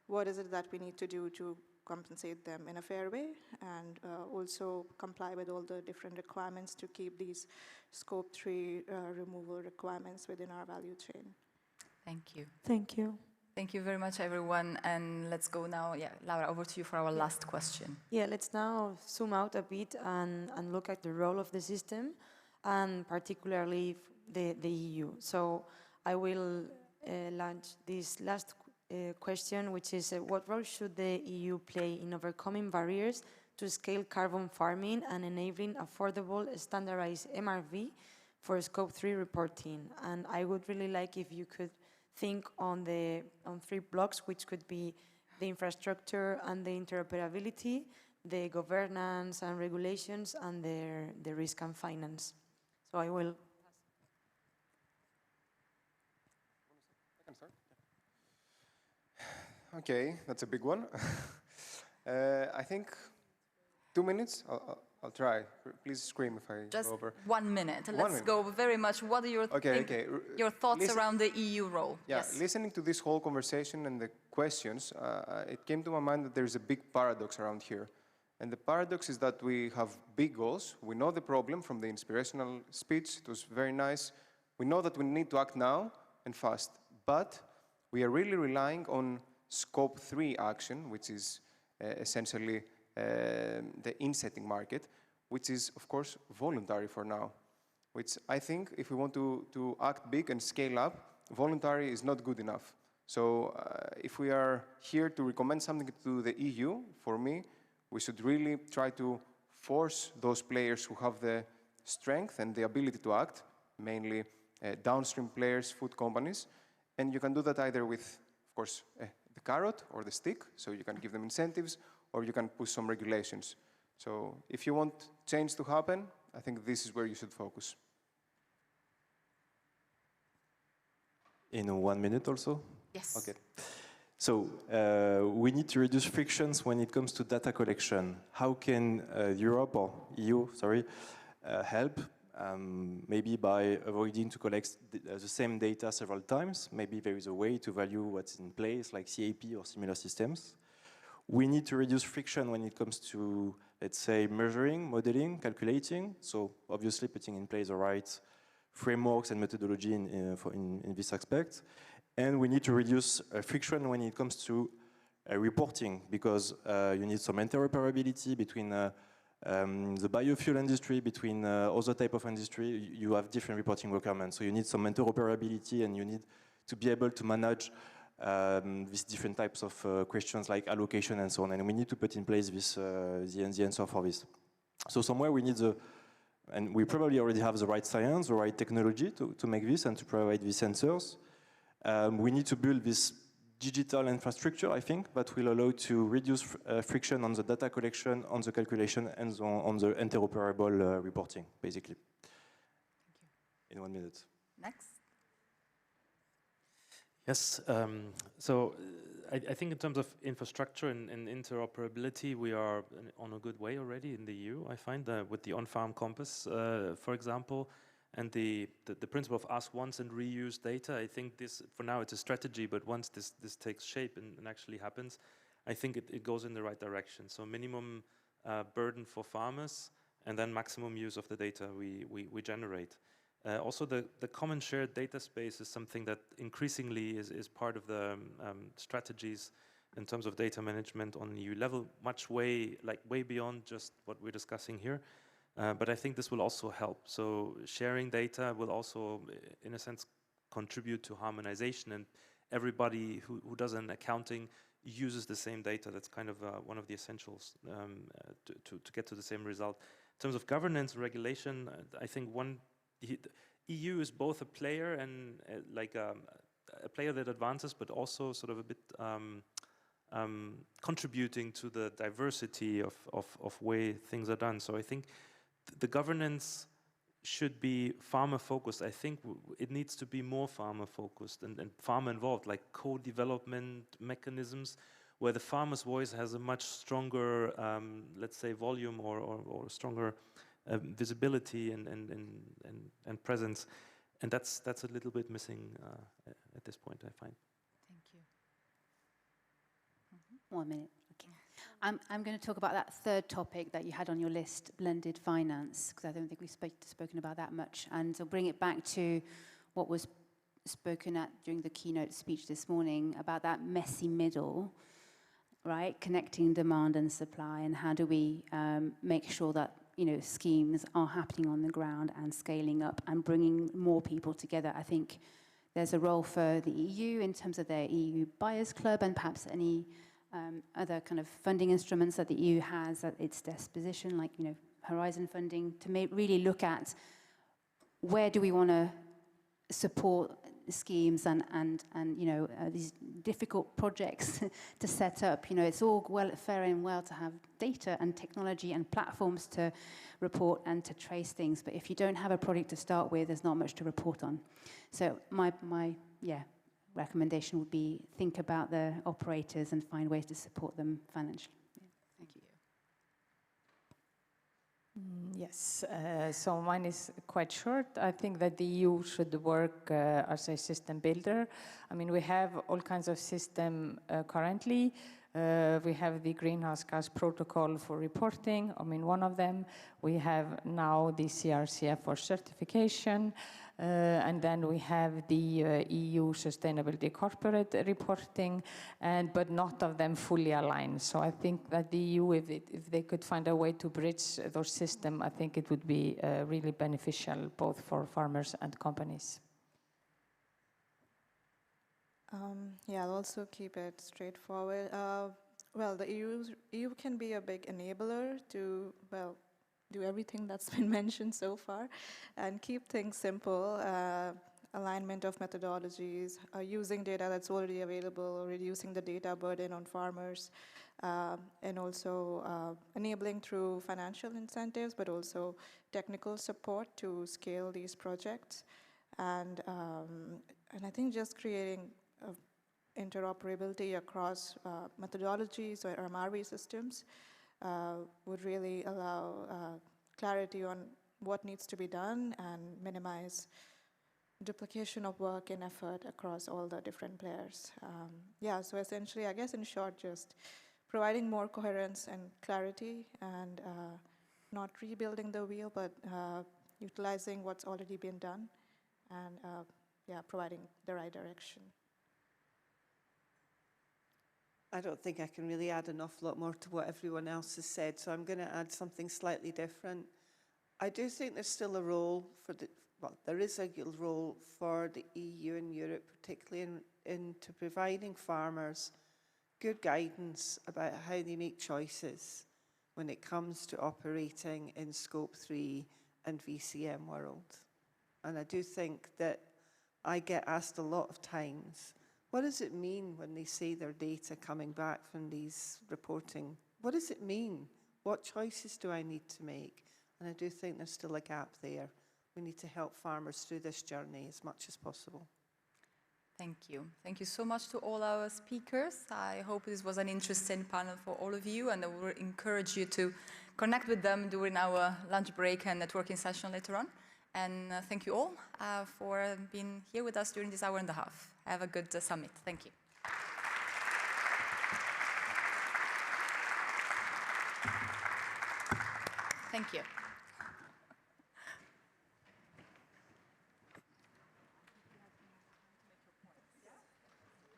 what is it that we need to do to compensate them in a fair way, and also comply with all the different requirements to keep these Scope 3 removal requirements within our value chain. Thank you. Thank you. Thank you very much, everyone. And let's go now. Yeah, Laura, over to you for our last question. Yeah, let's now zoom out a bit and look at the role of the system, and particularly the EU. So I will launch this last question, which is what role should the EU play in overcoming barriers to scale carbon farming and enabling affordable standardized MRV for Scope 3 reporting? And I would really like if you could think on 3 blocks, which could be the infrastructure and the interoperability, the governance and regulations, and the risk and finance. So I will. Okay, that's a big one. I think 2 minutes. I'll try. Please scream if I Just go over. 1 minute. 1 Let's minute. go very much. What are your, your thoughts around the EU role? Yeah, listening to this whole conversation and the questions, it came to my mind that there's a big paradox around here. And the paradox is that we have big goals. We know the problem from the inspirational speech. It was very nice. We know that we need to act now and fast. But we are really relying on Scope 3 action, which is essentially the insetting market, which is, of course, voluntary for now, which I think if we want to act big and scale up, voluntary is not good enough. So if we are here to recommend something to the EU, for me, we should really try to force those players who have the strength and the ability to act, mainly downstream players, food companies, and you can do that either with, of course, the carrot or the stick, so you can give them incentives, or you can push some regulations. So if you want change to happen, I think this is where you should focus. In 1 minute also? Yes. Okay. So we need to reduce frictions when it comes to data collection. How can Europe or EU, help? Maybe by avoiding to collect the same data several times. Maybe there is a way to value what's in place, like CAP or similar systems. We need to reduce friction when it comes to, let's say, measuring, modeling, calculating. So obviously putting in place the right frameworks and methodology in this aspect. And we need to reduce friction when it comes to reporting, because you need some interoperability between the biofuel industry, between other type of industry. You have different reporting requirements. So you need some interoperability, and you need to be able to manage these different types of questions like allocation and so on. And we need to put in place this, the answer for this. So somewhere we need and we probably already have the right science, the right technology to make this and to provide these answers. We need to build this digital infrastructure, I think, that will allow to reduce friction on the data collection, on the calculation, and on the interoperable reporting, basically. Thank you. In 1 minute. Next. Yes, so I think in terms of infrastructure and interoperability, we are on a good way already in the EU, I find, with the on-farm compass, for example, and the principle of ask once and reuse data. I think this, for now, it's a strategy, but once this takes shape and actually happens, I think it goes in the right direction. So minimum burden for farmers, and then maximum use of the data we generate. Also, the common shared data space is something that increasingly is part of the strategies in terms of data management on EU level, way beyond just what we're discussing here. But I think this will also help. So sharing data will also, in a sense, contribute to harmonization, and everybody who does an accounting uses the same data. That's kind of one of the essentials to get to the same result. In terms of governance and regulation, I think the EU is both a player and a player that advances, but also sort of a bit contributing to the diversity of way things are done. So I think the governance should be farmer focused. I think it needs to be more farmer focused and farmer involved, like co-development mechanisms where the farmer's voice has a much stronger, let's say, volume or stronger visibility and presence, and that's a little bit missing at this point, I find. Thank you. 1 minute. Okay. I'm going to talk about that third topic that you had on your list, blended finance, because I don't think we've spoken about that much, and I'll bring it back to what was spoken at during the keynote speech this morning about that messy middle, right? Connecting demand and supply, and how do we make sure that schemes are happening on the ground and scaling up and bringing more people together. I think there's a role for the EU in terms of their EU Buyers Club and perhaps any other kind of funding instruments that the EU has at its disposition, like Horizon funding, to really look at where do we want to support schemes and these difficult projects to set up. It's all fair and well to have data and technology and platforms to report and to trace things, but if you don't have a project to start with, there's not much to report on. So my recommendation would be think about the operators and find ways to support them financially. Thank you. Yes, so mine is quite short. I think that the EU should work as a system builder. I mean, we have all kinds of system currently. We have the greenhouse gas protocol for reporting. I mean, one of them. We have now the CRCF for certification. And then we have the EU sustainability corporate reporting, but not of them fully aligned. So I think that the EU, if they could find a way to bridge those systems, I think it would be really beneficial both for farmers and companies. Yeah, I'll also keep it straightforward. Well, the EU can be a big enabler to, do everything that's been mentioned so far and keep things simple, alignment of methodologies, using data that's already available, reducing the data burden on farmers, and also enabling through financial incentives, but also technical support to scale these projects. And I think just creating interoperability across methodologies or MRV systems would really allow clarity on what needs to be done and minimize duplication of work and effort across all the different players. Yeah, so essentially, I guess in short, just providing more coherence and clarity and not rebuilding the wheel, but utilizing what's already been done and yeah, providing the right direction. I don't think I can really add an awful lot more to what everyone else has said, so I'm going to add something slightly different. I do think there's still a role for there is a role for the EU and Europe, particularly into providing farmers good guidance about how they make choices when it comes to operating in Scope 3 and VCM world. And I do think that I get asked a lot of times, what does it mean when they say their data coming back from these reporting? What does it mean? What choices do I need to make? And I do think there's still a gap there. We need to help farmers through this journey as much as possible. Thank you. Thank you so much to all our speakers. I hope this was an interesting panel for all of you, and I will encourage you to connect with them during our lunch break and networking session later on. And thank you all for being here with us during this hour and a half. Have a good summit. Thank you. Thank you.